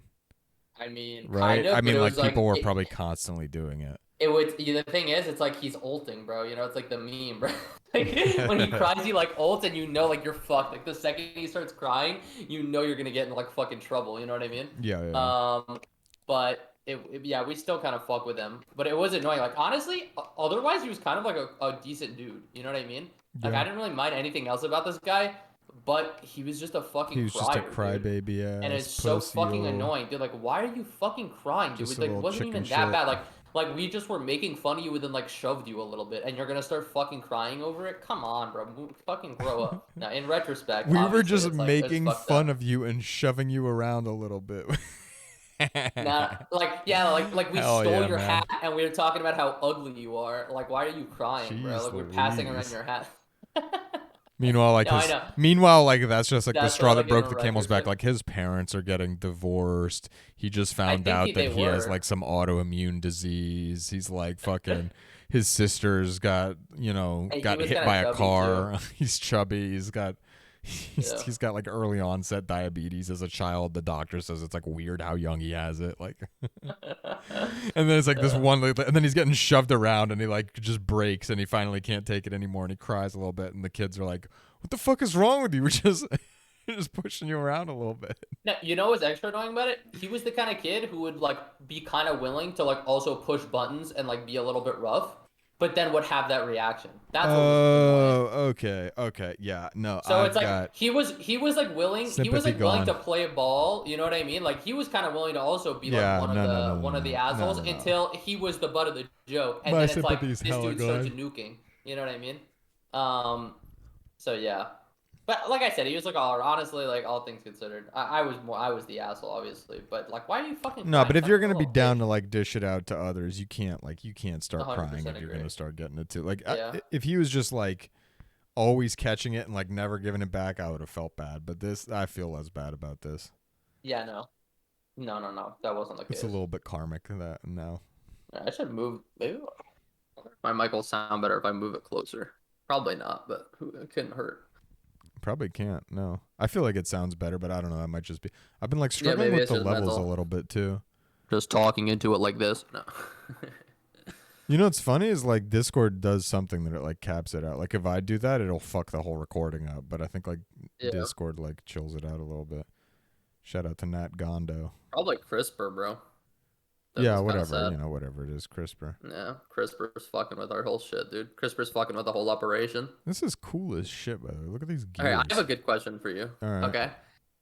I mean, right? kind I of, but mean, it like was people like were probably constantly doing it would. The thing is, it's like he's ulting, bro. You know, it's like the meme, bro. Like when he it. cries, he like ults, and you know, like you're fucked. Like the second he starts crying, you know you're gonna get in like fucking trouble. You know what I mean? Yeah, yeah, Um, but yeah, we still kind of fuck with him. But it was annoying. Like honestly, otherwise he was kind of like a decent dude. You know what I mean? Like yeah. I didn't really mind anything else about this guy, but he was just a He fucking was just a crier, dude. crybaby And ass it's so pussy, fucking annoying, dude. Like, why are you fucking crying, dude? just It a like little wasn't chicken even that shit. bad. Like we just were making fun of you and then like shoved you a little bit, and you're gonna start fucking crying over it. Come on, bro. Fucking grow up. Now, in retrospect, We were obviously, just it's making fucked fun up. of you and shoving you around a little bit. Nah, like yeah, like we Hell stole yeah, your man. hat and we were talking about how ugly you are. Like, why are you crying, bro? Jeez Like we're passing around Louise. your hat. No, I know. Meanwhile, like that's just like the That's what straw that like in broke the camel's back. retrospect. Like his parents are getting divorced. He just I found think out that they he has were. like some autoimmune disease. He's like fucking his sister's got, And he got was hit kind of by a chubby too. car. He's chubby. Yeah. He's got like early onset diabetes as a child. The doctor says it's like weird how young he has it. Like and then it's like this Yeah. one, and then he's getting shoved around, and he like just breaks, and he finally can't take it anymore, and he cries a little bit, and the kids are like, "What the fuck is wrong with you? We're just just pushing you around a little bit." Now, you know what's extra annoying about it? He was the kind of kid who would like be kind of willing to like also push buttons and like be a little bit rough, but then would have that reaction. That's what was annoying. Oh, okay, yeah, no, So I've it's like got he was sympathy like willing to gone. play ball, you know what I mean? Like he was kind of willing to also be like Yeah, no, no, no, no, one of the no, no, assholes no, no. until he was the butt of the joke, and My then it's like sympathy's this hella dude starts gone. nuking, you know what I mean? Um, so yeah. But like I said, he was like all honestly, like all things considered, I was the asshole, obviously. But like, why are you fucking No, crying? but if Sound you're like a gonna be little down bitch. to like dish it out to others, you can't start crying 100% if you're agree. gonna start getting it too. Like Yeah. if he was just like always catching it and like never giving it back, I would have felt bad. But this, I feel less bad about this. Yeah. No. No. No. No. That wasn't the It's a case. little bit karmic that now. Yeah, I should move. Maybe my mic will sound better if I move it closer. Probably not, but it couldn't hurt. Probably can't. No, I feel like it sounds better, but I don't know. That might just be. I've been like Yeah, struggling maybe with it's the just levels a mental. little bit too. Just talking into it like this. No. You know what's funny is like Discord does something that it like caps it out. Like if I do that, it'll fuck the whole recording up. But I think like Yeah. Discord like chills it out a little bit. Shout out to Nat Gondo. Probably CRISPR, bro. That's Yeah, what's kind of whatever. sad. Whatever it is, CRISPR. Yeah, CRISPR's fucking with our whole shit, dude. CRISPR's fucking with the whole operation. This is cool as shit, by the way. Look at these All right, I have a gears. good question for you. All right. Okay.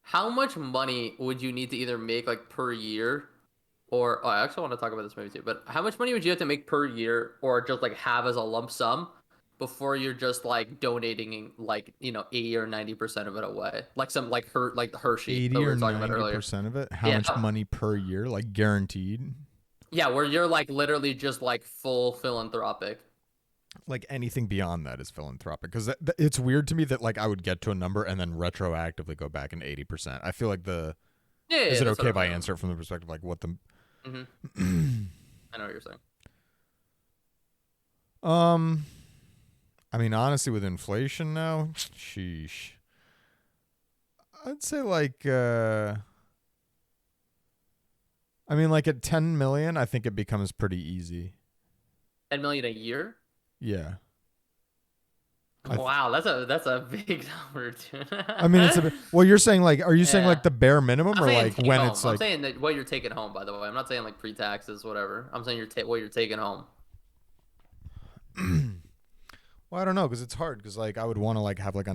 How much money would you need to either make like per year or oh, I actually want to talk about this maybe too, but how much money would you have to make per year or just like have as a lump sum before you're just like donating like, 80 or 90% of it away? Like some like Hershey that 80 we or were talking about earlier. 90% of it? How Yeah. much money per year? Like guaranteed? Yeah, where you're like literally just like full philanthropic. Like anything beyond that is philanthropic because it's weird to me that like I would get to a number and then retroactively go back in 80%. I feel like the Yeah, yeah, is yeah, it that's what okay I if I meant. answer it from the perspective like what the Hmm. I know what you're saying. um I mean honestly with inflation now, sheesh. I'd say like I mean like at 10 million I think it becomes pretty easy. 10 million a year? Yeah. I Wow, that's a big number, dude. I mean, it's a bit. Well, you're saying like, are you saying like Yeah. the bare minimum I'm or saying like take when home. it's I'm like, saying that what you're taking home, by the way. I'm not saying like pre-taxes, whatever. I'm saying what you're taking home. well, I don't know because it's hard because like I would want to like have like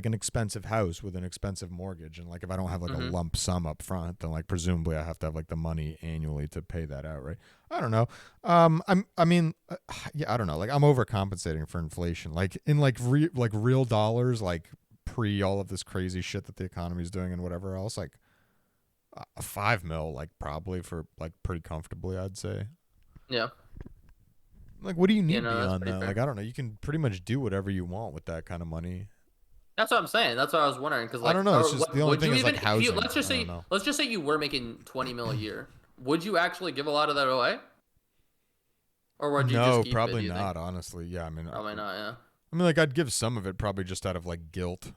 an expensive house with an expensive mortgage and like if I don't have like a Hmm. lump sum up front, then like presumably I have to have like the money annually to pay that out, right? I don't know. I mean, yeah, I don't know. Like I'm overcompensating for inflation. Like in like real dollars, like pre all of this crazy shit that the economy is doing and whatever else, like a 5 mil, like probably for like pretty comfortably, I'd say. Yeah. Like, what do you need That's beyond pretty that? fair. Like, I don't know. You can pretty much do whatever you want with that kind of money. That's what I'm saying. That's what I was wondering. Because I like, don't know. It's or just what the only would thing you is even like if you housing. I don't know. let's just say you were making 20 mil a year, would you actually give a lot of that away, or would you just No, keep it? probably Do you think? not. Honestly, yeah. Probably not. Yeah. I mean, like, I'd give some of it probably just out of like guilt.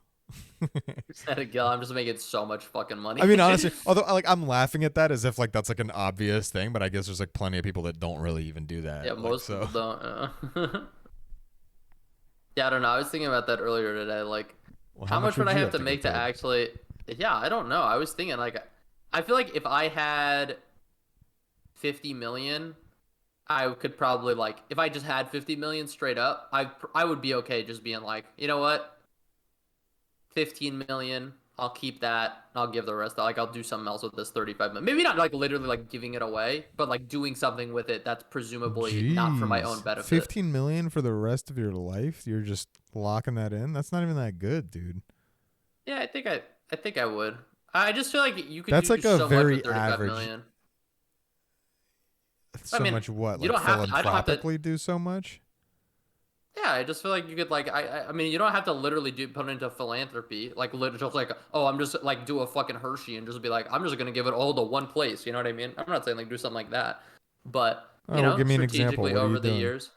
Instead of Gil, I'm just making so much fucking money. I mean, honestly, although like I'm laughing at that as if like that's like an obvious thing, but I guess there's like plenty of people that don't really even do Yeah, that. Like, most so people don't. Yeah, I don't know. I was thinking about that earlier today. Like, well, how how much much would would I you have have to to make get to paid? actually? Yeah, I don't know. I was thinking like, I feel like if I had 50 million, I could probably like, if I just had 50 million straight up, I would be okay just being like, you know what, 15 million. I'll keep that. I'll give the rest. Like I'll do something else with this 35 million. Maybe not like literally like giving it away, but like doing something with it that's presumably not for my own Jeez, benefit. 15 million for the rest of your life? You're just locking that in? That's not even that good, dude. Yeah, I think I would. I just feel like you could That's do like a so much with very 35 average. million. I So mean, much what? you Like don't have to. I don't have to. philanthropically do so much? Yeah, I just feel like you could like. I mean, you don't have to literally put it into philanthropy. Like literally, just like oh, I'm just like do a fucking Hershey and just be like I'm just gonna give it all to one place. You know what I mean? I'm not saying like do something like that, but Oh, well, give me an example. strategically What are you over the doing? years,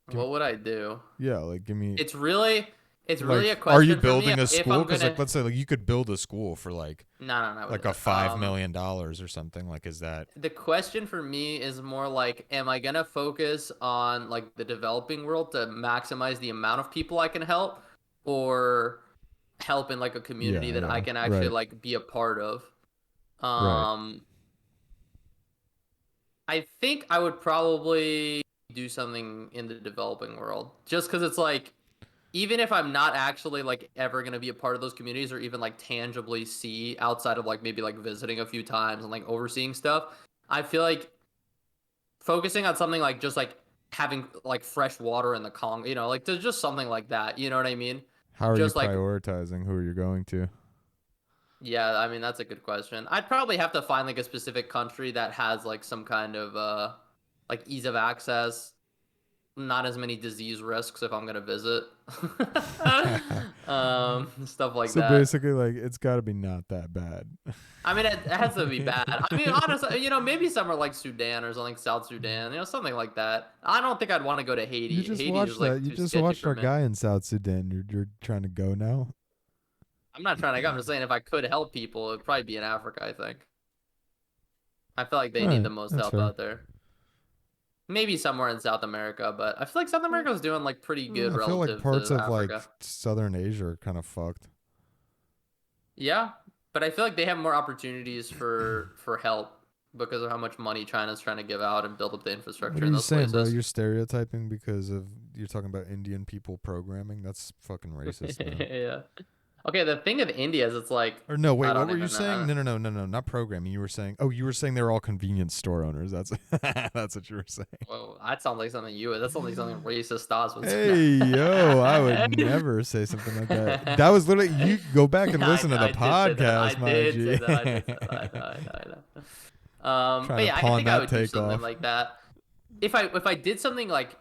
Give me, what would I do? yeah, like give me It's really, it's like really a are you question for me building a if school I'm cuz gonna. like let's say like you could build a school for No, no, no, I wouldn't like do a that. 5 million dollars or something like is that The question for me is more like, am I gonna focus on like the developing world to maximize the amount of people I can help, or help in like a community yeah, that I yeah. can actually Right. like be a part of? Right. Um, I think I would probably do something in the developing world, just because it's like, even if I'm not actually like ever gonna be a part of those communities or even like tangibly see outside of like maybe like visiting a few times and like overseeing stuff, I feel like focusing on something like just like having like fresh water in the Congo, like there's just something like that. You know what I mean? How are you Just like, prioritizing who you're going to? yeah, I mean that's a good question. I'd probably have to find like a specific country that has like some kind of like ease of access, not as many disease risks if I'm gonna visit. Stuff like So that. basically, like, it's got to be not that bad. I mean, it has to be bad. I mean, honestly, maybe somewhere like Sudan or something, South Sudan, something like that. I don't think I'd want to go to You Haiti. just Haiti watched is that. like You too just sketchy watched for our me. guy in South Sudan. You're trying to go now. I'm not trying to go. I'm just saying if I could help people, it'd probably be in Africa, I think. I feel like All they need the right, most that's help fair. out there. Maybe somewhere in South America, but I feel like South America is doing like pretty good I feel like relative parts to of like Africa. Southern Asia are kind of fucked. Yeah, but I feel like they have more opportunities for help because of how much money China's trying to give out and build up the What infrastructure are in you those saying, bro? places. You're stereotyping because of you're talking about Indian people programming. That's fucking racist, man. Yeah. Okay, the thing of India is it's like Or no, wait, I what don't were you even know. saying? No, not programming. You were saying, oh, you were saying they were all convenience store owners. That's that's what you were saying. Well, that sounds like something you would. That sounds like something racist Stas would Hey, yo, I would say. never say something like that. That was literally you go back and listen to the I did say that. I podcast, my did say G. that. I did say that. I know. Trying But to yeah, I pawn think I that would do take something off. like that. If I did something like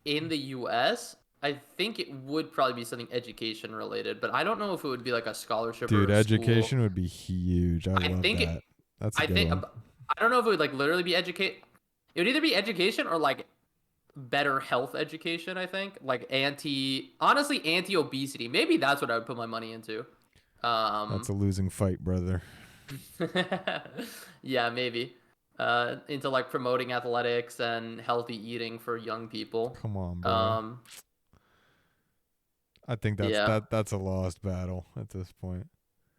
in the U.S., I think it would probably be something education related. But I don't know if it would be like a scholarship or Dude, a school. education would be huge. I I love think that. That's a I good think one. I don't know if it would like literally be educate. It would either be education or like better health education. I think like honestly anti obesity. Maybe that's what I would put my money into. That's Um, a losing fight, brother. yeah, maybe into like promoting athletics and healthy eating for young people. Come on, bro. Um, I think yeah, that's a lost battle at this point.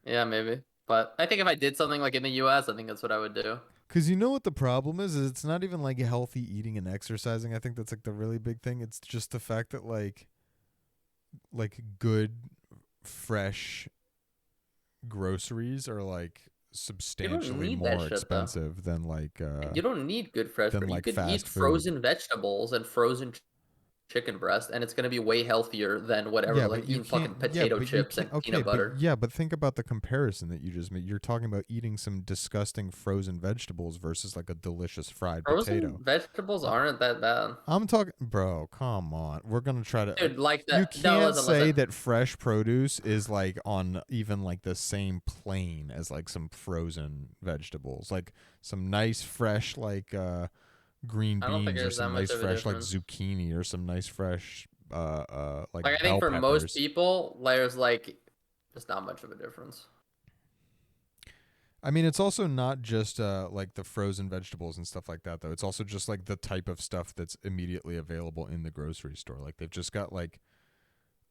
yeah, maybe. But I think if I did something like in the U.S., I think that's what I would do. Cause you know what the problem is it's not even like healthy eating and exercising. I think that's like the really big thing. It's just the fact that like good fresh groceries are like You don't substantially need that more shit though. expensive You don't need good fresh. than You like could eat fast food. frozen vegetables and frozen chicken breast, and it's gonna be way healthier than whatever, Yeah, like but you eating fucking can't. Yeah, potato but you chips can't. and Okay, peanut but butter. yeah, but think about the comparison that you just made. You're talking about eating some disgusting frozen vegetables versus like a delicious fried Frozen potato. vegetables Uh, aren't that bad. I'm talking, bro. Come on, we're gonna try to. Dude, like You that. No, can't listen, say listen. that fresh produce is like on even like the same plane as like some frozen vegetables, like some nice fresh like green I don't think beans or there's that some much nice of a fresh like difference. zucchini or some nice fresh like Like I think bell for most peppers. people, there's like just not much of a difference. I mean, it's also not just like the frozen vegetables and stuff like that, though. It's also just like the type of stuff that's immediately available in the grocery store. Like they've just got like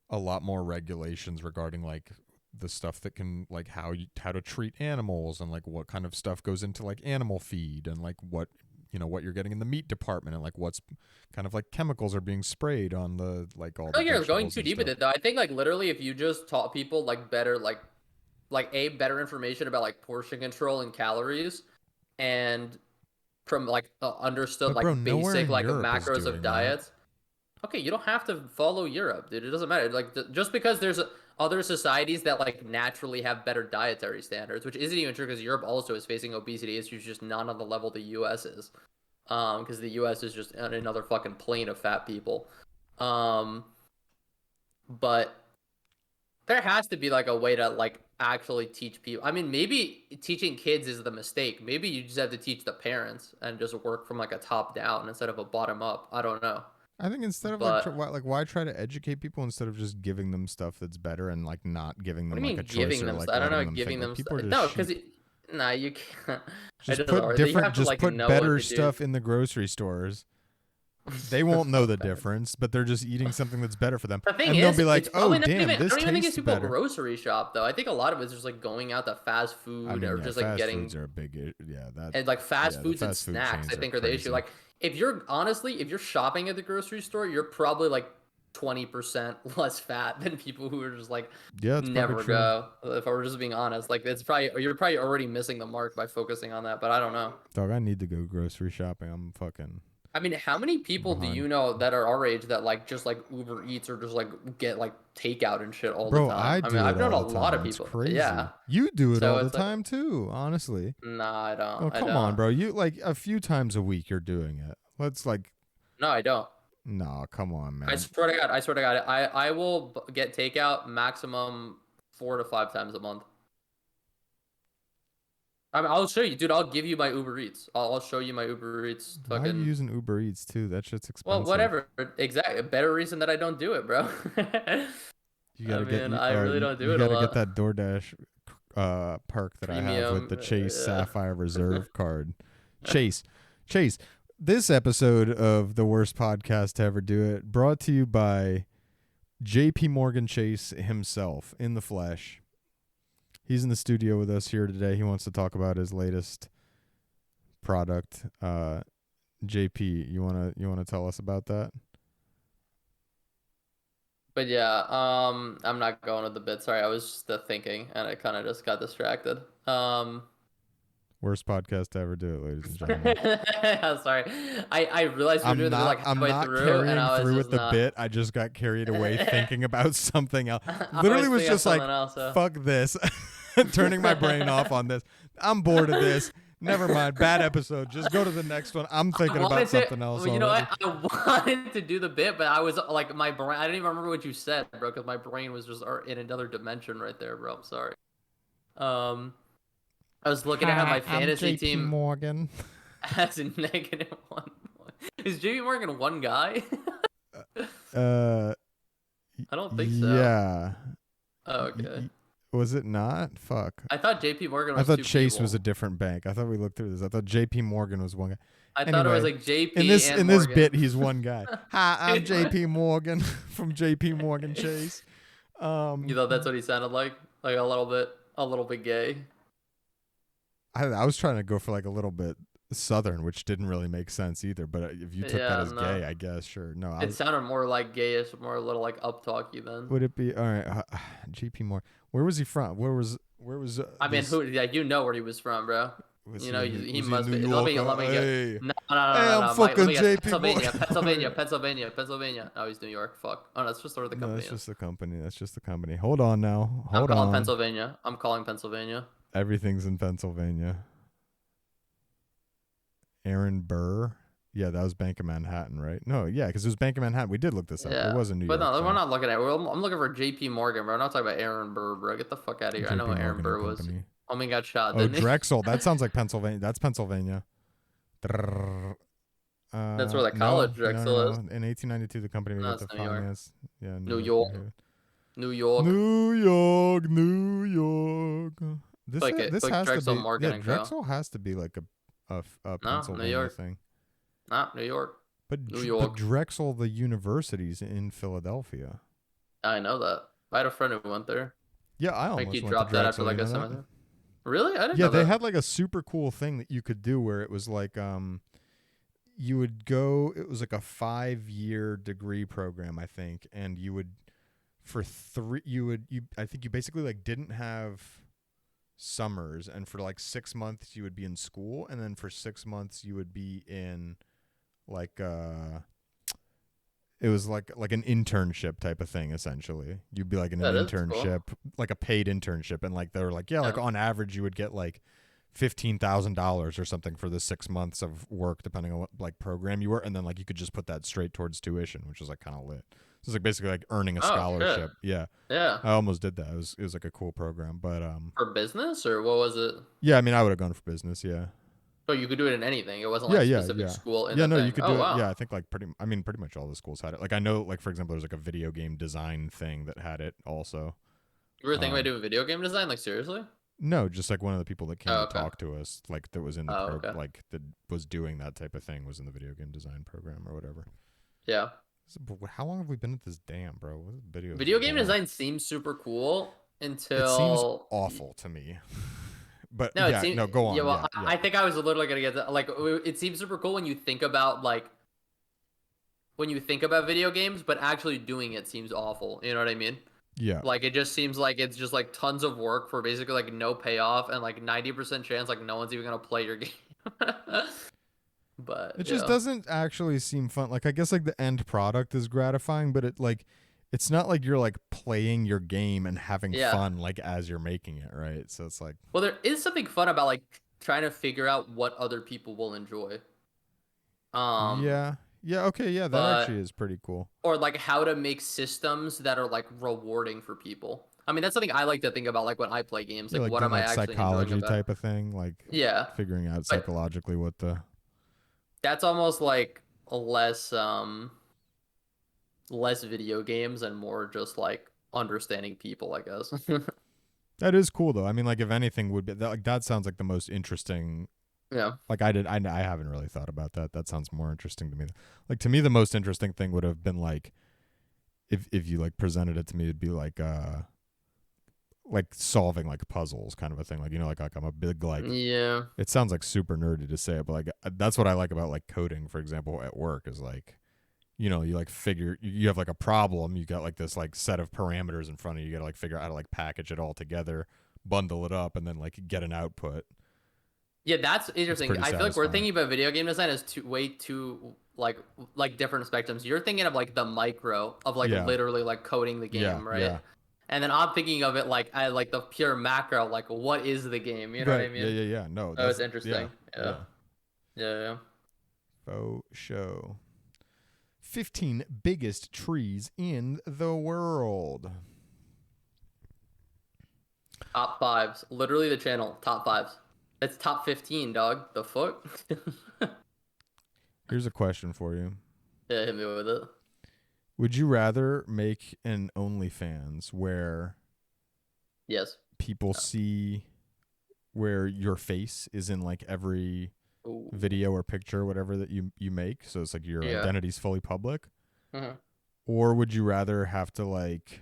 a lot more regulations regarding like the stuff that can like how to treat animals and like what kind of stuff goes into like animal feed and like what what you're getting in the meat department and like what's kind of like chemicals are being sprayed on the like all I the think you're going vegetables too and deep with stuff. it though. I think like literally if you just taught people like better like a better information about like portion control and calories and from like understood But bro, like nowhere basic in like Europe is macros of doing that. diets. Okay, you don't have to follow Europe, dude. It doesn't matter. Like just because there's other societies that like naturally have better dietary standards, which isn't even true because Europe also is facing obesity issues, just not on the level the U.S. is. Because the U.S. is just on another fucking plane of fat people. Um, but there has to be like a way to like actually teach people. I mean, maybe teaching kids is the mistake. Maybe you just have to teach the parents and just work from like a top down instead of a bottom up. I don't know. I think instead of like But why try to educate people instead of just giving them stuff that's better and like not giving what them do you like a mean choice giving or them like stuff? I don't know, letting them think giving like them people stuff. are just No, because sheep. nah, you can't. It Just doesn't put work. You different have to just like put know what better to do. stuff in the grocery stores. They won't know So the bad. difference, but they're just eating something that's better for them. The thing And they'll be is, like, it's "Oh, probably not damn, even. I this don't even think it's tastes people better." grocery shop though. I think a lot of it's just like going out to fast I food mean, or yeah, just like fast foods getting are a big yeah, that and like fast yeah, the foods and fast food snacks. I chains are think are the issue. crazy. Like if you're honestly, if you're shopping at the grocery store, you're probably like 20% less fat than people who are just like Yeah, that's probably never true. go. If I were just being honest, like it's probably you're probably already missing the mark by focusing on that. But I don't know. Dog, I need to go grocery shopping. I mean, how many people do behind. you know that are our age that like just like Uber Eats or just like get like takeout and shit all the Bro, time? I I mean, do it I've known all a the lot of time. It's people. Yeah. crazy. You do it So all the it's like, time too, honestly. nah, I don't. Oh, I come on, don't. bro. You like a few times a week you're doing it. Let's like No, I don't. no, come on, I man. swear to God, I swear to God, I will get takeout maximum 4 to 5 times a month. I mean, I'll show you, dude. I'll give you my Uber Eats. I'll show you my Uber Eats. Why are you Fucking using Uber Eats too? That shit's well, expensive. whatever. Exactly. A better reason that I don't do it, bro. You I gotta get mean, I really don't do you it a gotta get lot. that DoorDash perk that I have with Premium. the Chase Yeah. Sapphire Reserve card. Chase, Chase. This episode of the worst podcast to ever do it, brought to you by J.P. Morgan Chase himself in the flesh. He's in the studio with us here today. He wants to talk about his latest product. JP, you wanna tell us about that? But yeah, I'm not going with the bit. Sorry, I was just thinking, and I kind of just got distracted. Worst podcast to ever do it, ladies and gentlemen. I'm sorry. I realized we were doing the bit like I'm halfway not through, and carrying I was through with just the not. bit. I just got carried away thinking about something else. I Literally was was thinking of just like, something else. So. fuck this. Turning my brain off on this. I'm bored of this. Never mind. Bad episode. Just go to the next one. I'm I thinking about wanted to, something else well, you know already. what? I wanted to do the bit, but I was like, my brain. I didn't even remember what you said, bro, because my brain was just in another dimension right there, bro. I'm sorry. Um, I was looking at how Hi, my I'm fantasy JP team Morgan. has a negative one. Is JP Morgan one guy? Uh, I don't think so. yeah. Oh, okay. Was it not? Fuck. I thought JP Morgan I was thought two Chase was a people. different bank. I thought we looked through this. I thought JP Morgan was one guy. I thought it was Anyway, like JP and in this Morgan. bit, he's one guy. Hi, I'm JP Morgan from JP Morgan Chase. You thought that's what he sounded like a little bit gay. I was trying to go for like a little bit Southern, which didn't really make sense either. But if you took that Yeah, as no. gay, I guess sure. No, It sounded more like gayish, more a little like up talky then. would it be all right? JP Morgan. Where was he from? Where was I mean, this? who? Yeah, you know where he was from, bro. Was You he know, in New, he was he in must New be. York? Let me get. Hey, No, no, no, hey, no, I'm no. Mike, let fucking me guess. JP Pennsylvania, Morgan. Pennsylvania, Pennsylvania, Pennsylvania. Oh, he's New York. Fuck. Oh, no, that's just where the No, company that's is. just the company. That's just the company. Hold on now. I'm Hold calling on. Pennsylvania. I'm calling Pennsylvania. Everything's in Pennsylvania. Aaron Burr. Yeah, that was Bank of Manhattan, right? No, yeah, because it was Bank of Manhattan. We did look this up. It Yeah, was a New but York no, we're thing. not looking at. I'm looking for J.P. Morgan, bro. I'm not talking about Aaron Burr, bro. Get the fuck out of here. I know J.P. who Aaron Morgan and Burr was. Company. Homie got shot, Oh, didn't he? Drexel. That sounds like Pennsylvania. That's Pennsylvania. That's where the No, college no, no, Drexel no. is. In 1892, the company No, began it's to New York. finance. Yeah, New New York, New York. Haven. New York. New York, New York. It's This like has to Drexel be Morgan and Co. Drexel has to be like a No, New Pennsylvania York. thing. Not New York. New But York. Drexel, the university's in Philadelphia. I know that. I had a friend who went there. Yeah, I Like he almost went to dropped that after Drexel. You like a know that? semester. Really? I didn't Yeah, know they that. had like a super cool thing that you could do where it was like you would go. It was like a 5-year degree program, I think, and you would for three. I think you basically like didn't have summers, and for like 6 months you would be in school, and then for 6 months you would be in like it was like an internship type of thing. Essentially, you'd be like in an That is cool. internship, like a paid internship, and like they were like, yeah, like Yeah. on average you would get like $15,000 or something for the 6 months of work, depending on what like program you were, and then like you could just put that straight towards tuition, which was like kind of lit. So it's like basically like earning a Oh shit. scholarship. Yeah, Yeah. I almost did that. It was like a cool program, but For business or what was it? yeah, I mean, I would have gone for business. Yeah, Oh, you could do it in anything. It wasn't yeah, like yeah, specific yeah. school in Yeah, the no, thing. you could Oh do it. Yeah, wow. I think like pretty much all the schools had it. Like I know, like for example, there's like a video game design thing that had it also. You were thinking about Um, doing video game design? Like seriously? no, just like one of the people that came Oh to okay. talk to us, like that was in the Oh okay. like that was doing that type of thing, was in the video game design program or whatever. Yeah. How long have we been at this damn, bro? What video? Video game design seems super cool It seems until awful to me. But no, it yeah, seems no, go yeah. on. Well, Yeah, yeah, I think I was literally gonna get that. Like, it seems super cool when you think about like when you think about video games, but actually doing it seems awful. You know what I mean? yeah. Like, it just seems like it's just like tons of work for basically like no payoff and like 90% chance like no one's even gonna play your game. But It just yeah, doesn't actually seem fun. Like I guess like the end product is gratifying, but it's not like you're like playing your game and having yeah. fun like as you're making it, right? So it's like Well, there is something fun about like trying to figure out what other people will enjoy. Um, yeah. Yeah, okay, yeah, that actually but is pretty cool. or like how to make systems that are like rewarding for people. I mean, that's something I like to think about like when I play games, Yeah, like like what doing am I like actually enjoying psychology about? type of thing, like Yeah. figuring out But psychologically what the that's almost like less less video games and more just like understanding people, I guess. that is cool though. I mean, like if anything would be that, like that sounds like the most interesting. Yeah. Like I haven't really thought about that. That sounds more interesting to me. Like to me, the most interesting thing would have been like if you like presented it to me, it'd be like solving like puzzles kind of a thing. Like like I'm a big like. Yeah. It sounds like super nerdy to say it, but like that's what I like about like coding, for example, at work is like you like figure you have like a problem, you got like this like set of parameters in front of you, you got to like figure out how to like package it all together, bundle it up, and then like get an output. Yeah, that's It's interesting. pretty I feel like we're satisfying. thinking about video game design as way too like different spectrums. You're thinking of like the micro of like Yeah, literally like coding the yeah, game, right? yeah. And then I'm thinking of it like I like the pure macro, like what is the game? You know what I Right. Yeah, mean? yeah, yeah. No, Oh, it's that's yeah, interesting. Yeah. yeah. Yeah, yeah. Faux show. 15 biggest trees in the world. Top fives. Literally the channel. Top fives. It's top 15, dog. The fuck? Here's a question for you. Yeah, hit me with it. Would you rather make an OnlyFans where Yes. people No. see where your face is in like every Ooh. video or picture or whatever that you make, so it's like your Yeah. identity's fully public? Mhm. Or would you rather have to like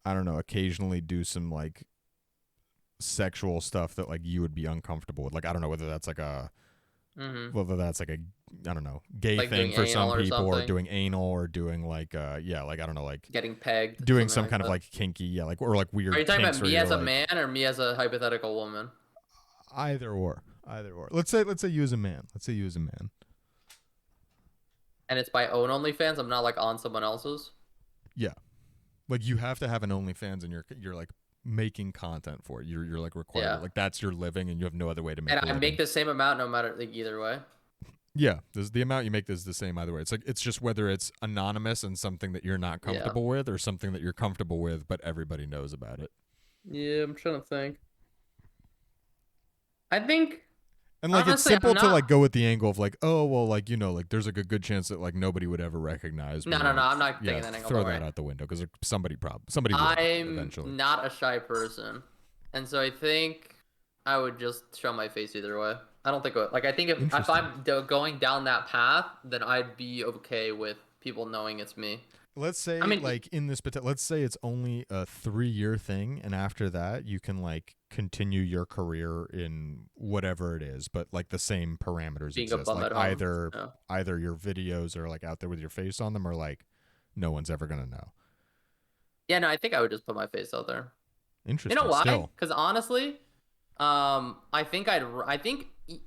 I don't know, occasionally do some like sexual stuff that like you would be uncomfortable with? Like I don't know Mhm. whether that's like a I don't know, gay Like thing doing for anal some or people, or something. doing anal, or doing like yeah, like I don't know, like Getting pegged, doing something some like kind of that. like kinky, yeah, like or like Are you weird talking about kinks where me you're as a like man or me as a hypothetical woman? either or. Either or. Let's say you as a man. Let's say you as a man. And it's my own OnlyFans. I'm not like on someone else's. Yeah. Like you have to have an OnlyFans and you're like making content for it. You're like required. Yeah. Like that's your living and you have no other way to And make a I make living. the same amount no matter like either way. Yeah, the amount you make is the same either way. It's like it's just whether it's anonymous and something that you're not Yeah. comfortable with, or something that you're comfortable with but everybody knows about it. Yeah, I'm trying to think. I think And like it's honestly, I'm simple to like not. go with the angle of like, oh well, like like there's like a good chance that like nobody would ever recognize No, me. no, no. Like I'm not yeah, taking that angle. throw Don't that worry. out the window because somebody would I'm eventually. not a shy person, and so I think I would just show my face either way. I don't think like I think if Interesting. I'm going down that path, then I'd be okay with people knowing it's me. Let's I say mean, like in this let's say it's only a 3-year thing, and after that you can like continue your career in whatever it is, but like the same parameters being a exist. bum Like at home. either Yeah. either your videos are like out there with your face on them, or like no one's ever gonna know. Yeah, no, I think I would just put my face out there. You know Interesting. why? Still, Because honestly, I think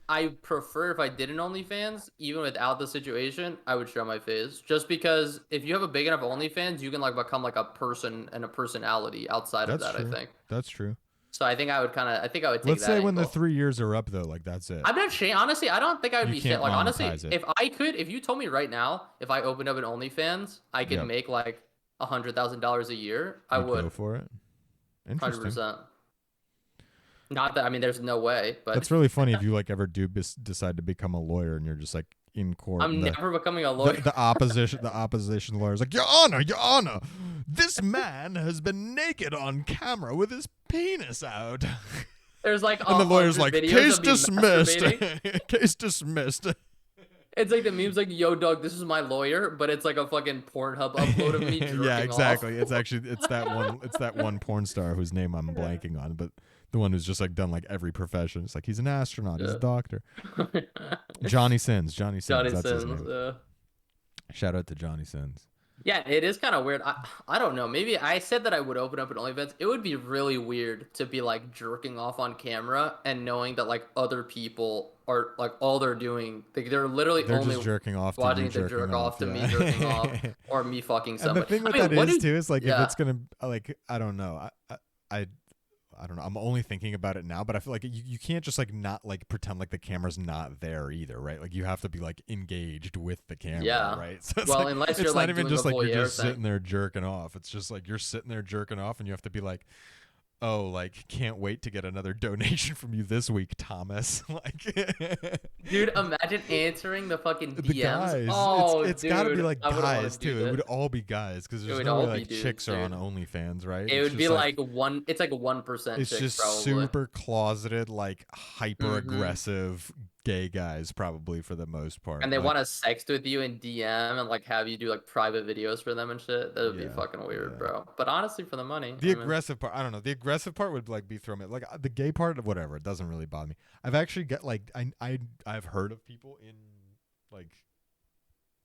I prefer if I did an OnlyFans, even without the situation, I would show my face. Just because if you have a big enough OnlyFans, you can like become like a person and a personality outside of that's that, I true. think. That's true. So I think I think I would take Let's that say when the angle. 3 years are up though, like that's it. I'm not ashamed. Honestly, I don't think I would You be shit. can't Like honestly, monetize it. if you told me right now, if I opened up an OnlyFans, I could Yep. make like $100,000 a year, I You'd would, go for it. Interesting. 100%. Not that I mean, there's no way, but That's really funny if you like ever do decide to become a lawyer and you're just like in court I'm and never becoming a the, lawyer. the opposition lawyer's like, Your Honor, this man has been naked on camera with his penis out. There's like And the lawyer's 100 like, videos case of me dismissed. masturbating. Case dismissed. It's like the memes like, "Yo, dog, this is my lawyer," but it's like a fucking Pornhub upload of me jerking Yeah, off. exactly. It's that one porn star whose name I'm blanking on, but the one who's just like done like every profession. It's like he's an astronaut, he's a Yeah. doctor. Johnny Sins. Johnny That's his Sins. name. Shout out to Johnny Sins. Yeah, it is kind of weird. I don't know. Maybe I said that I would open up an OnlyFans. It would be really weird to be like jerking off on camera and knowing that like other people are like all they're doing, like they're literally They're only just jerking off to you watching to jerking jerk off off. to me jerking off Yeah. or me fucking And the somebody. thing with I that mean, what is do too is like if yeah. it's gonna like I don't know I I don't know. I'm only thinking about it now, but I feel like you can't just like not like pretend like the camera's not there either, right? Like you have to be like engaged with the camera, Yeah. right? So it's Well, like unless you're it's not like even doing a just like you're voyeur just thing. sitting there jerking off. It's just like you're sitting there jerking off, and you have to be like, oh, like can't wait to get another donation from you this week, Thomas. Like Dude, imagine answering the fucking the DMs. guys, Oh, it's got to be dude, like I wouldn't want guys to do too. It would that. all be guys because It there's would no way all be like dudes, chicks are on dude. OnlyFans, right? It It's would be just like like one. It's like 1% it's chicks just probably. super closeted, like hyper Hmm. aggressive gay guys, probably for the most part. And they Like, want to sext with you in DM and like have you do like private videos for them and shit. That would be yeah, fucking weird, yeah. bro. But honestly, for the money, The I mean, aggressive part, I don't know. The aggressive part would like be thrown at like the gay part, whatever. It doesn't really bother me. I've actually got like I've heard of people in like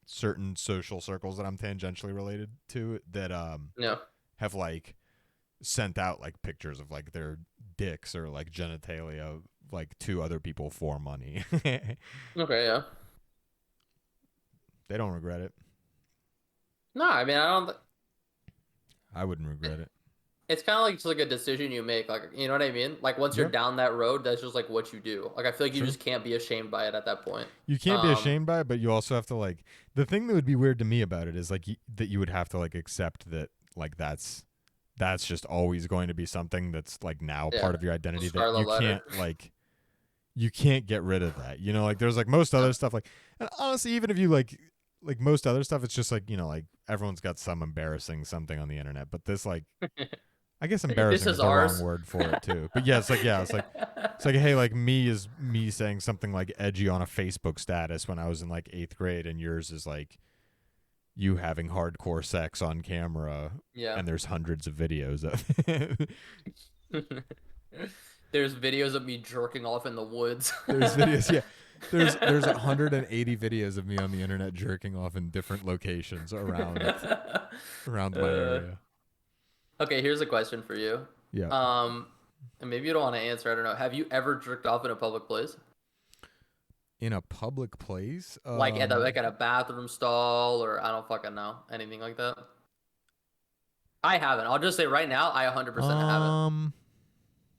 certain social circles that I'm tangentially related to that yeah. have like sent out like pictures of like their dicks or like genitalia like to other people for money. Okay, yeah. They don't regret it. No, I mean, I don't. I wouldn't regret it. It's kind of like just like a decision you make, like you know what I mean. Like once you're Yep, down that road, that's just like what you do. Like I feel like you sure. just can't be ashamed by it at that point. You can't be Um, ashamed by it, but you also have to like the thing that would be weird to me about it is like that you would have to like accept that like that's just always going to be something that's like now yeah, part of your identity that Scarlet you Letter. can't like you can't get rid of that. You know, like there's like most Yeah. other stuff like and honestly even if you like most other stuff it's just like, you know, like everyone's got some embarrassing something on the internet, but this like I guess This embarrassing is is the wrong ours. word for it too. But yeah, it's like hey, like me is me saying something like edgy on a Facebook status when I was in like 8th grade and yours is like you having hardcore sex on camera Yeah. and there's hundreds of videos of it. There's videos of me jerking off in the woods. There's videos, yeah. There's 180 videos of me on the internet jerking off in different locations around my Uh, area. okay, here's a question for you. Yeah. Um, and maybe you don't want to answer. I don't know. Have you ever jerked off in a public place, In a public place? like at a bathroom stall, or I don't fucking know anything like that? I haven't. I'll just say right now, I 100% haven't. um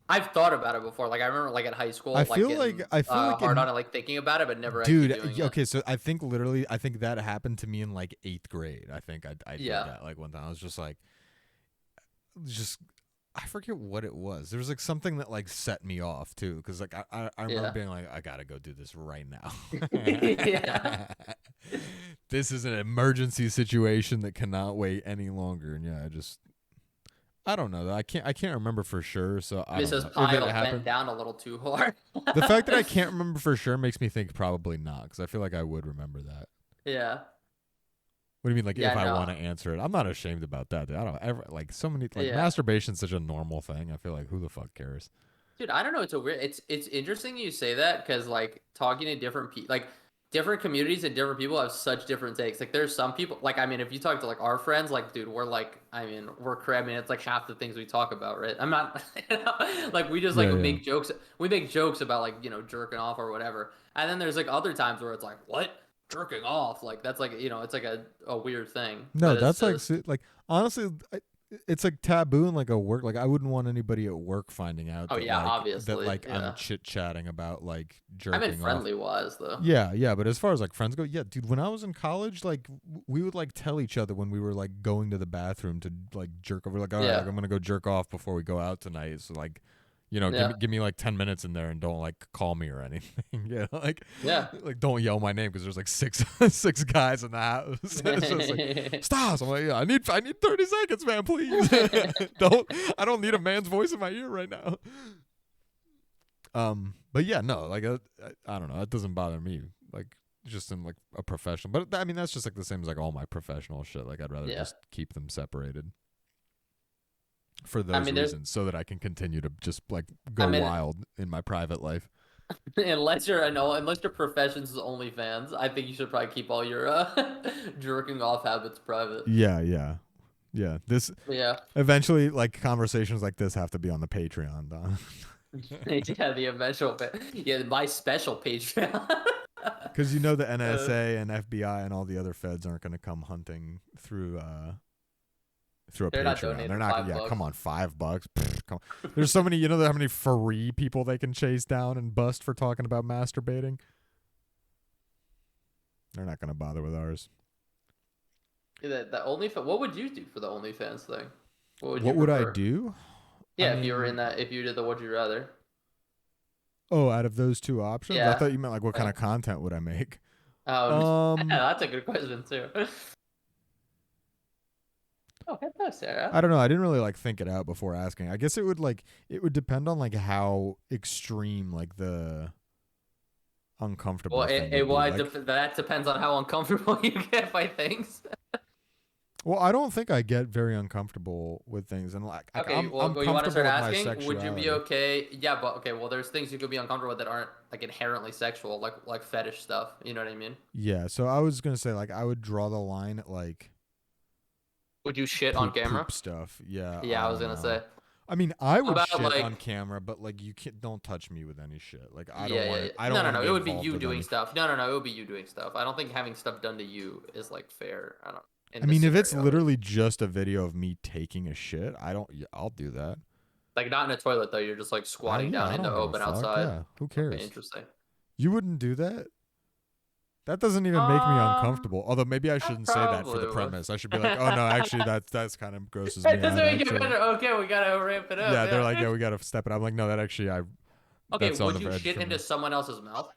I've thought about it before. Like I remember, like in high I school, like feel like getting I feel like hard in on it, like thinking about it, but never actually dude, doing it. okay, so I think literally I think that happened to me in like 8th grade. I think I did Yeah, that like one time. I was just like just I forget what it was. There was like something that like set me off too, because like I remember yeah, being like, I gotta go do this right now. yeah. This is an emergency situation that cannot wait any longer. And yeah, I don't know. I can't remember for sure. So I don't Mrs. know if it Pyle bent happened. down a little too hard. The fact that I can't remember for sure makes me think probably not, because I feel like I would remember that. Yeah, What do you mean, like yeah, if I no, want to answer it? I'm not ashamed about that. Dude. I don't ever like so many like yeah. masturbation's such a normal thing. I feel like who the fuck cares? Dude, I don't know. It's a weird. It's interesting you say that because like talking to different people, like different communities and different people have such different takes. Like there's some people, like I mean, if you talk to like our friends, like dude, we're like, I mean, I mean, it's like half the things we talk about, right? I'm not, like we just like Yeah, yeah. make jokes. We make jokes about like jerking off or whatever. And then there's like other times where it's like, what? Jerking off? Like that's like it's like a weird thing. No, But it's that's like just like honestly, it's like taboo in like a work. Like I wouldn't want anybody at work finding out oh that yeah, that obviously, like I'm yeah. chit chatting about like I meant jerking off. friendly wise though. Yeah, yeah, but as far as like friends go, yeah, dude, when I was in college, like we would like tell each other when we were like going to the bathroom to like jerk over, like, all right, Yeah, like, I'm gonna go jerk off before we go out tonight. So like, yeah, give me like 10 minutes in there and don't like call me or anything. Yeah, yeah. like don't yell my name because there's like six six guys in the house. It's just like Stas. I'm like, yeah, I need 30 seconds, man, please. I don't need a man's voice in my ear right now. But yeah, no, like I don't know, that doesn't bother me. Like just in like a professional, but I mean that's just like the same as like all my professional shit. Like I'd rather Yeah. just keep them separated for I those mean, there's, reasons, so that I can continue to just like I go mean, wild in my private life. Unless you're, I know, unless your profession's is OnlyFans, I think you should probably keep all your jerking off habits private. Yeah, yeah, yeah. This But yeah, eventually, like conversations like this, have to be on the Patreon, Don. yeah, the eventual, yeah, my special Patreon. Because you know the uh, NSA and FBI and all the other feds aren't going to come hunting through a they're not Patreon. They're donating not. five Yeah, come bucks. on, $5. Pfft, come on. There's so many. You know how many free people they can chase down and bust for talking about masturbating. They're not going to bother with ours. The OnlyFans. What would you do for the OnlyFans thing? What would you What would I prefer? do? I Yeah, if you were in mean, that, if you did the would you rather. oh, out of those two options, I Yeah. thought you meant like what kind Yeah. of content would I make? Yeah, Um, that's a good question too. Oh, hello, Sarah. I don't know. I didn't really like think it out before asking. I guess it would depend on like how extreme like the Well, uncomfortable thing would be. well, Like, that depends on how uncomfortable you get by things. well, I don't think I get very uncomfortable with things, and like Okay, I'm well, you want to comfortable start with my asking? Would you be sexuality. okay? Yeah, but okay, well, there's things you could be uncomfortable with that aren't like inherently sexual, like fetish stuff. You know what I mean? Yeah, so I was gonna say like I would draw the line at like Would you shit on camera? poop stuff. Yeah, Yeah, I I was don't gonna know. say. I mean, I How would about shit like, on camera, but like you can't don't touch me with any shit. Like yeah, yeah, yeah. I No, don't no, want to no. be It would be involved you with doing any. stuff. No, no, no. It would be you doing stuff. I don't think having stuff done to you is like fair. I don't. I In this mean, if it's scenario, at least. literally just a video of me taking a shit, I don't. Yeah, I'll do that. Like not in a toilet though. You're just like I squatting yeah, down I in the don't give a open fuck. outside. Yeah, who Okay, cares? interesting. You wouldn't do that. That doesn't even make me Um, uncomfortable. Although maybe I I shouldn't say that for the probably would. premise. I should be like, oh no, actually that's kind of grosses It me doesn't out. make it Actually, better. Okay, we gotta ramp it up. yeah, they're like, Yeah. yeah, we gotta step it up. I'm like, no, that actually Okay, that's on would the you edge shit for into me. someone else's mouth?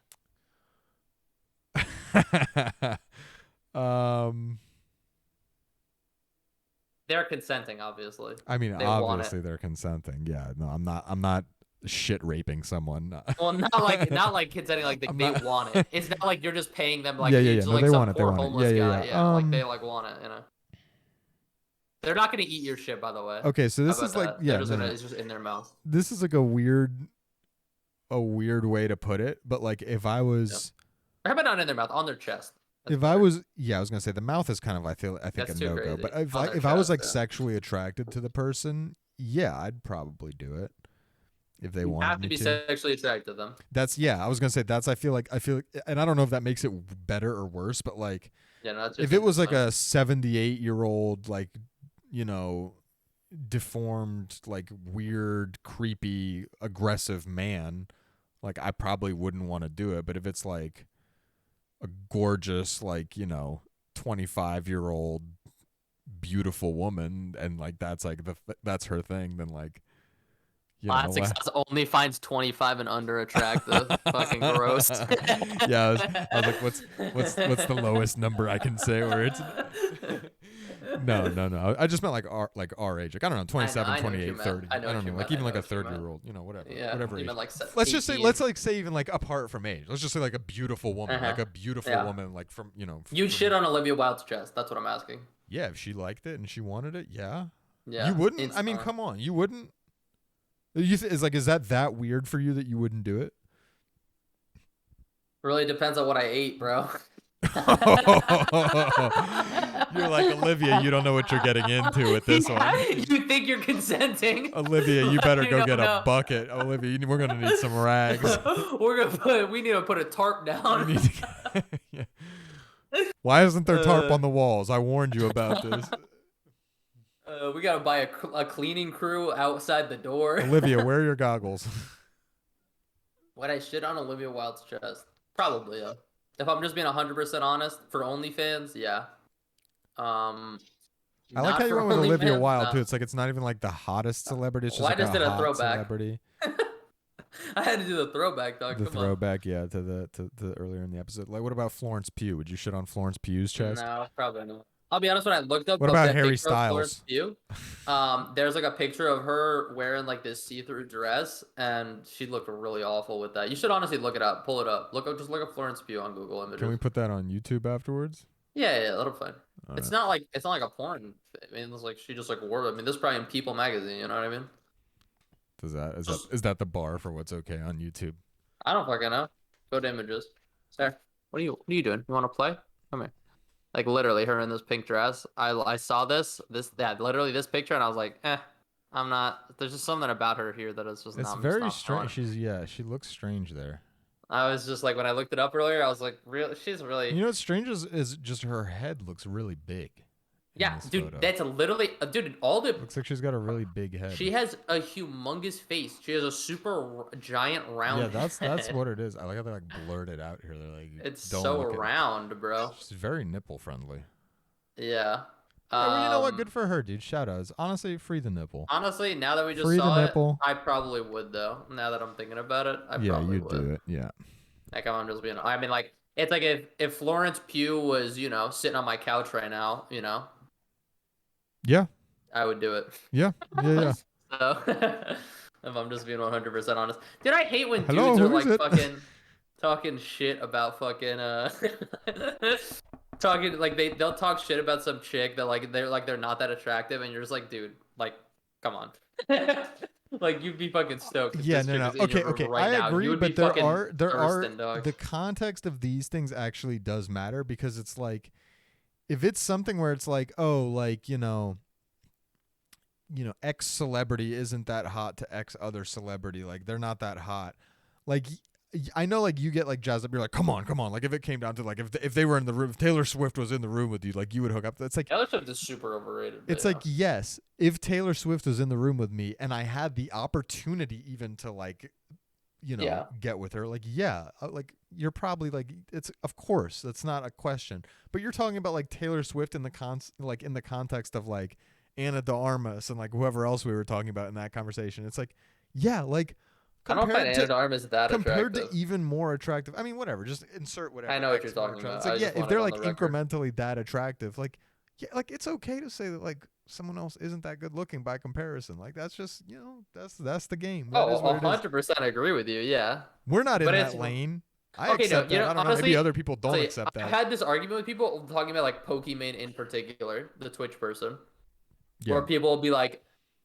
um, They're consenting, obviously. I mean, They want it. obviously they're consenting. Yeah, no, I'm not shit raping someone. Well, not like consenting. Like I'm they not. want it. It's not like you're just paying them. Like Yeah, yeah, it's yeah. just No, like they some want it. They poor want it. Yeah, homeless yeah, guy. Yeah, yeah. like they like want it. You know. They're not gonna eat your shit, by the way. Okay, so How this about is like, that? They're yeah, just no, gonna. no. It's just in their mouth. This is like a weird way to put it. But like, Yeah. Or how about not in their mouth? On their chest. That's better. yeah, I was gonna say the mouth is kind of, I think a That's too no go. crazy. But On their if I was chest. like Yeah. sexually attracted to the person, yeah, I'd probably do it if they You wanted have to me be to. sexually attracted to them. That's yeah. I was gonna say that's. I feel like, and I don't know if that makes it better or worse, but like Yeah, no, that's if just it was like interesting. a 78-year-old, like, you know, deformed, like weird, creepy, aggressive man, like I probably wouldn't want to do it. But if it's like a gorgeous, like, 25-year-old beautiful woman, and like that's her thing, then like, Classic what? Stas only finds 25 and under attractive. Fucking gross. Yeah, I was like, what's the lowest number I can say where it's no, no, no. I just meant like our age. Like I don't know, I 27, know what you 28, meant. 30. I know I what don't you know, like meant. I even know like a what you meant. 30-year-old, whatever. Yeah, Whatever you age. meant like Let's just say 18. even like apart from age. Let's just say like a beautiful woman. Uh-huh. Like a beautiful Yeah. woman, like from, You'd shit from on Olivia Wilde's chest. That's what I'm asking. yeah, if she liked it and she wanted it, yeah. You Yeah. wouldn't? I mean, Instantly. come on. You wouldn't? Is that weird for you that you wouldn't do it? Really depends on what I ate, bro. You're like, Olivia, you don't know what you're getting into with this Yeah, one. you think you're consenting? Olivia, you better You go don't get a know. bucket. Olivia, we're gonna need some rags. We need to put a tarp We down. need to. Yeah. Why isn't there tarp Uh, on the walls? I warned you about this. we gotta buy a cleaning crew outside the door. Olivia, wear your goggles. Would I shit on Olivia Wilde's chest? Probably, yeah. If I'm just being 100% honest, for OnlyFans, yeah. Um, I like not how you for went with Olivia OnlyFans, Wilde no. too. It's like it's not even like the hottest celebrity. It's just Well, I like just a did a hot throwback. celebrity. I had to do the throwback, dog. The Come on. throwback, yeah, to earlier in the episode. Like, what about Florence Pugh? Would you shit on Florence Pugh's chest? No, probably not. I'll be honest, when I looked up What about that Harry picture of Florence Styles? Pugh, there's like a picture of her wearing like this see-through dress, and she looked really awful with that. You should honestly look it up, pull it up, just look up Florence Pugh on Google Can we Images. put that on YouTube afterwards? Yeah, yeah, that'll be fine. All It's right. not like a porn. I mean, it's like she just like wore it. I mean, this is probably in People magazine. You know what I mean? Is that the bar for what's okay on YouTube? I don't fucking know. Go to images. There. What are you doing? You want to play? Come here. Like literally her in this pink dress. I saw literally this picture and I was like, I'm not. There's just something about her here that is just It's not. I'm just very not feeling. strange. She looks strange there. I was just like when I looked it up earlier, I was like, real. She's really. You know what's strange is just her head looks really big in Yeah, this dude. photo. That's literally, dude. All the Looks like she's got a really big head. She has a humongous face. She has a super giant Yeah, round that's head. what it is. I like how they like blurred it out here. They're like, It's don't so look at. round, bro. She's very nipple friendly. Yeah. Yeah, well, you know what? Um. Good for her, dude. Shout outs. Honestly, free the nipple. Honestly, now that we just Free the saw it, nipple. I probably would though. Now that I'm thinking about it, I Yeah, probably you do would. it. Yeah. Like I'm just being. I mean, like it's like if Florence Pugh was sitting on my couch right now, Yeah. I would do it. Yeah. Yeah. Yeah. So, if I'm just being 100% honest, dude, I hate when Hello, dudes are who is like it? fucking talking shit about fucking talking like they'll talk shit about some chick that they're not that attractive, and you're just like, dude, like, come on. Like you'd be fucking stoked if Yeah, this no, chick no. was in your Okay, room okay. right I now. You agree, would be but there fucking are thirsting, dog. the context of these things actually does matter because it's like if it's something where it's like, oh, like, X celebrity isn't that hot to X other celebrity, like they're not that hot. Like I know, like you get like jazzed up. You're like, come on, come on. Like if it came down to like if they were in the room, if Taylor Swift was in the room with you, like you would hook up. It's like Taylor Swift is super overrated, but it's like yes, if Taylor Swift was in the room with me and I had the opportunity even to like yeah. get with her, like yeah, like you're probably like it's of course that's not a question. But you're talking about like Taylor Swift in the context of like Anna de Armas and like whoever else we were talking about in that conversation. It's like yeah, like I don't find compared Anna to de Armas that compared to attractive. even more attractive. I mean, whatever. Just insert I whatever know what you're X more talking attractive. about. It's like I yeah, just if want it they're on like the record. incrementally that attractive, like yeah, like it's okay to say that like someone else isn't that good looking by comparison. Like that's just that's the game. That Oh, is what it is. 100% agree with you. Yeah. We're not in But it's that lane. I okay. No, accept that. I don't know. Maybe other people don't honestly, accept I've that. had this argument with people talking about like Pokemon in particular, the Twitch person, Yeah. where people will be like,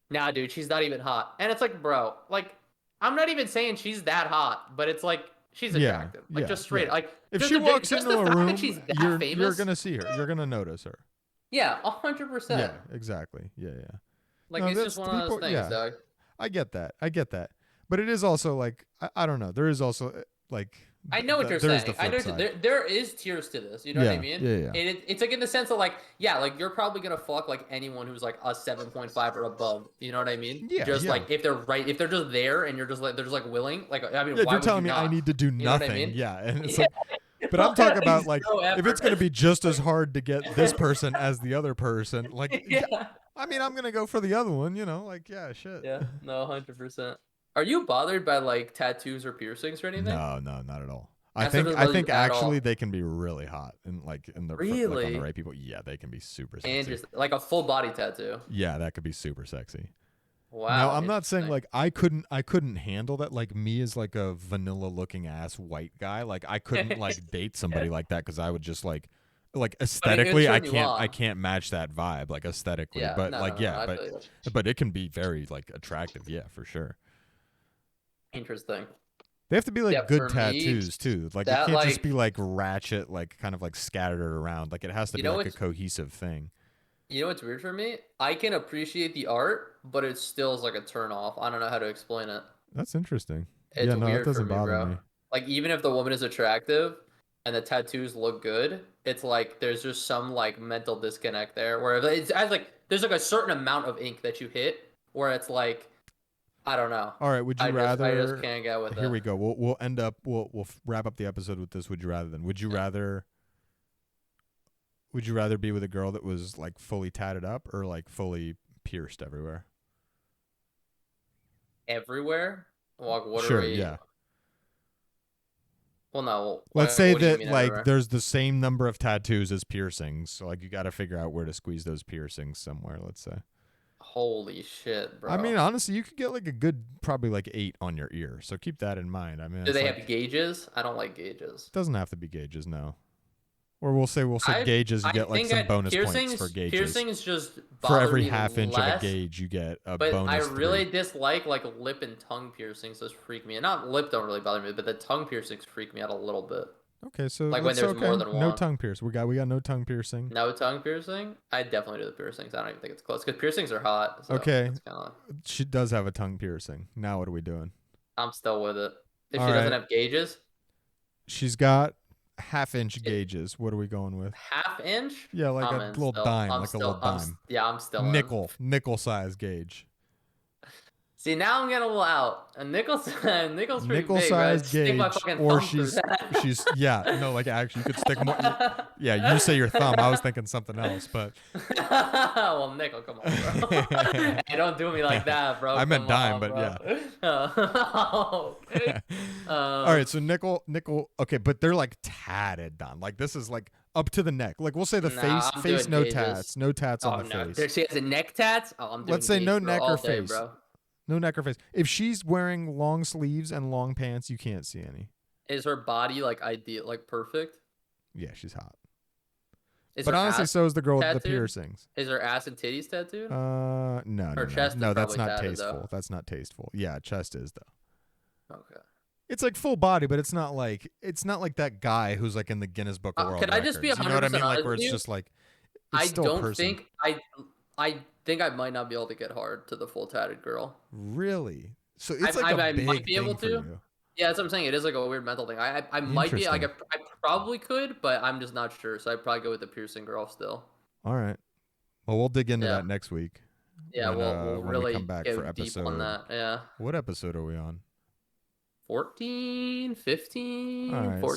"Nah, dude, she's not even hot," and it's like, bro, like, I'm not even saying she's that hot, but it's like she's Yeah. attractive, like Yeah. just Yeah. straight, like If just she the walks just into the a fact that room, she's that you're famous. gonna see her. You're gonna notice her. Yeah, 100%. Yeah. Exactly. Yeah. Yeah. Like No, it's just that's one the of those people. things, Yeah. dog. I get that. I get that. But it is also like I don't know. There is also like I know what you're there is the saying. I flip know side. there is tiers to this. You know what I Yeah. mean? Yeah. Yeah. And it's like in the sense of like, yeah, like you're probably gonna fuck like anyone who's like a 7.5 or above. You know what I mean? Yeah. Just Yeah. like if they're just there and you're just like they're just like willing. Like I mean, Yeah. If why you're would you telling me I not? need to do You know what I nothing, mean? yeah, and it's Yeah, like, but I'm talking about like no if it's effort. gonna be just as hard to get this person as the other person, like yeah, Yeah. I mean I'm gonna go for the other one, like yeah, shit. Yeah. No, 100%. Are you bothered by like tattoos or piercings or anything? No, no, not at all. I That think doesn't I bother you think at actually all. they can be really hot and like like on the Really? right people. Yeah, they can be super And sexy. just like a full body tattoo. Yeah, that could be super sexy. Now, Wow, I'm not saying interesting. like I couldn't handle that. Like me as like a vanilla looking ass white guy, like I couldn't like date somebody like that because I would just like But it would aesthetically I turn you can't I on. can't match that vibe like aesthetically. Yeah, But no, no, like no, no. yeah, I but feel you. but it can be very like attractive. Yeah, for sure. Interesting. They have to be Yeah, like good for me, tattoos too. Like it that can't just be like like ratchet, like kind of like scattered around. Like it has to you be know like a what's cohesive thing. what's weird for me? I can appreciate the art, but it still is like a turn off. I don't know how to explain it. That's interesting. It's Yeah, no, that weird for doesn't me, bother bro. me. Like even if the woman is attractive and the tattoos look good, it's like there's just some like mental disconnect there where it's as like there's like a certain amount of ink that you hit where it's like I don't know. All right, would you I just rather can't get with here it. we go. We'll end up we'll wrap up the episode with this would you rather then. Would you rather be with a girl that was like fully tatted up or like fully pierced everywhere? Everywhere? Like what are Sure, we? yeah. Well, no. Let's say What do you that mean like everywhere? there's the same number of tattoos as piercings. So like you got to figure out where to squeeze those piercings somewhere, let's say. Holy shit, I mean, bro. honestly, you could get like a good probably like 8 on your ear. So keep that in mind. I mean, Do it's they like have gauges? I don't like gauges. it doesn't have to be gauges, no. Or we'll say gauges. You I get like think some bonus points for piercings gauges. piercings just For bother every me half inch of a less. gauge, you get a But I bonus really 3. dislike like lip and tongue piercings. Those freak me. And not lip don't really bother me, but the tongue piercings freak me out a little bit. Okay, so Like when let's there's more okay. than No one. tongue pierce. We got no tongue piercing. No tongue piercing? I definitely do the piercings. I don't even think it's close because piercings are hot. So Okay, it's kind of. she does have a tongue piercing. Now what are we doing? I'm still with it. If All she doesn't right, have gauges, she's got half-inch it, gauges. What are we going with? half inch. Yeah, like I'm a in little still. dime, like a little dime. Yeah, I'm still in. Nickel size gauge. See, now I'm getting a little out. A nickel's pretty Nickel big, bro. I'd size stick my gauge, fucking or thumb through she's that. yeah, no, like actually you could stick more. Yeah, you say your thumb. I was thinking something else, but Well, nickel, come on, bro. Hey, don't do me like that, bro. I meant Come dime, on, but bro. yeah. Okay. All right, so nickel. Okay, but they're like tatted down. Like this is like up to the neck. Like we'll say the Nah, I'm face doing no gauges. tats on Oh the no, face. there she has a neck tats. Oh, I'm Let's doing say gauge, no bro, neck all or day, face. bro. No neck or face. If she's wearing long sleeves and long pants, you can't see any. Is her body like ideal, like perfect? Yeah, she's hot. Is But her honestly, ass so is the girl with the tattooed? piercings. Is her ass and titties tattooed? No. Her chest is No, that's probably not tatted tasteful. though. That's not tasteful. Yeah, chest is though. Okay. It's like full body, but it's not like that guy who's like in the Guinness Book of World Could I just be Records. You know what I 100% mean? Like honest where with it's you? just like it's I still a don't person. think I think I might not be able to get hard to the full tatted girl. Really? So it's like a I might big be able thing for to. you. Yeah, that's what I'm saying. It is like a weird mental thing. I might be like Interesting. I probably could, but I'm just not sure. So I'd probably go with the piercing girl still. All right. Well, we'll dig into Yeah. that next week Yeah, we'll when we come really back go for deep on episode. that. Yeah. What episode are we on? 14, All 15, right. So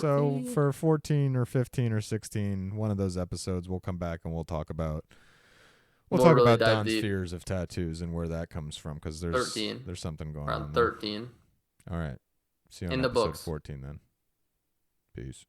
14. for 14 or 15 or 16, one of those episodes, we'll come back and we'll talk about We'll really dive Don's deep. fears of tattoos and where that comes from because 13. there's something going Around on there. 13. All right. See you on In the episode books. 14 then. Peace.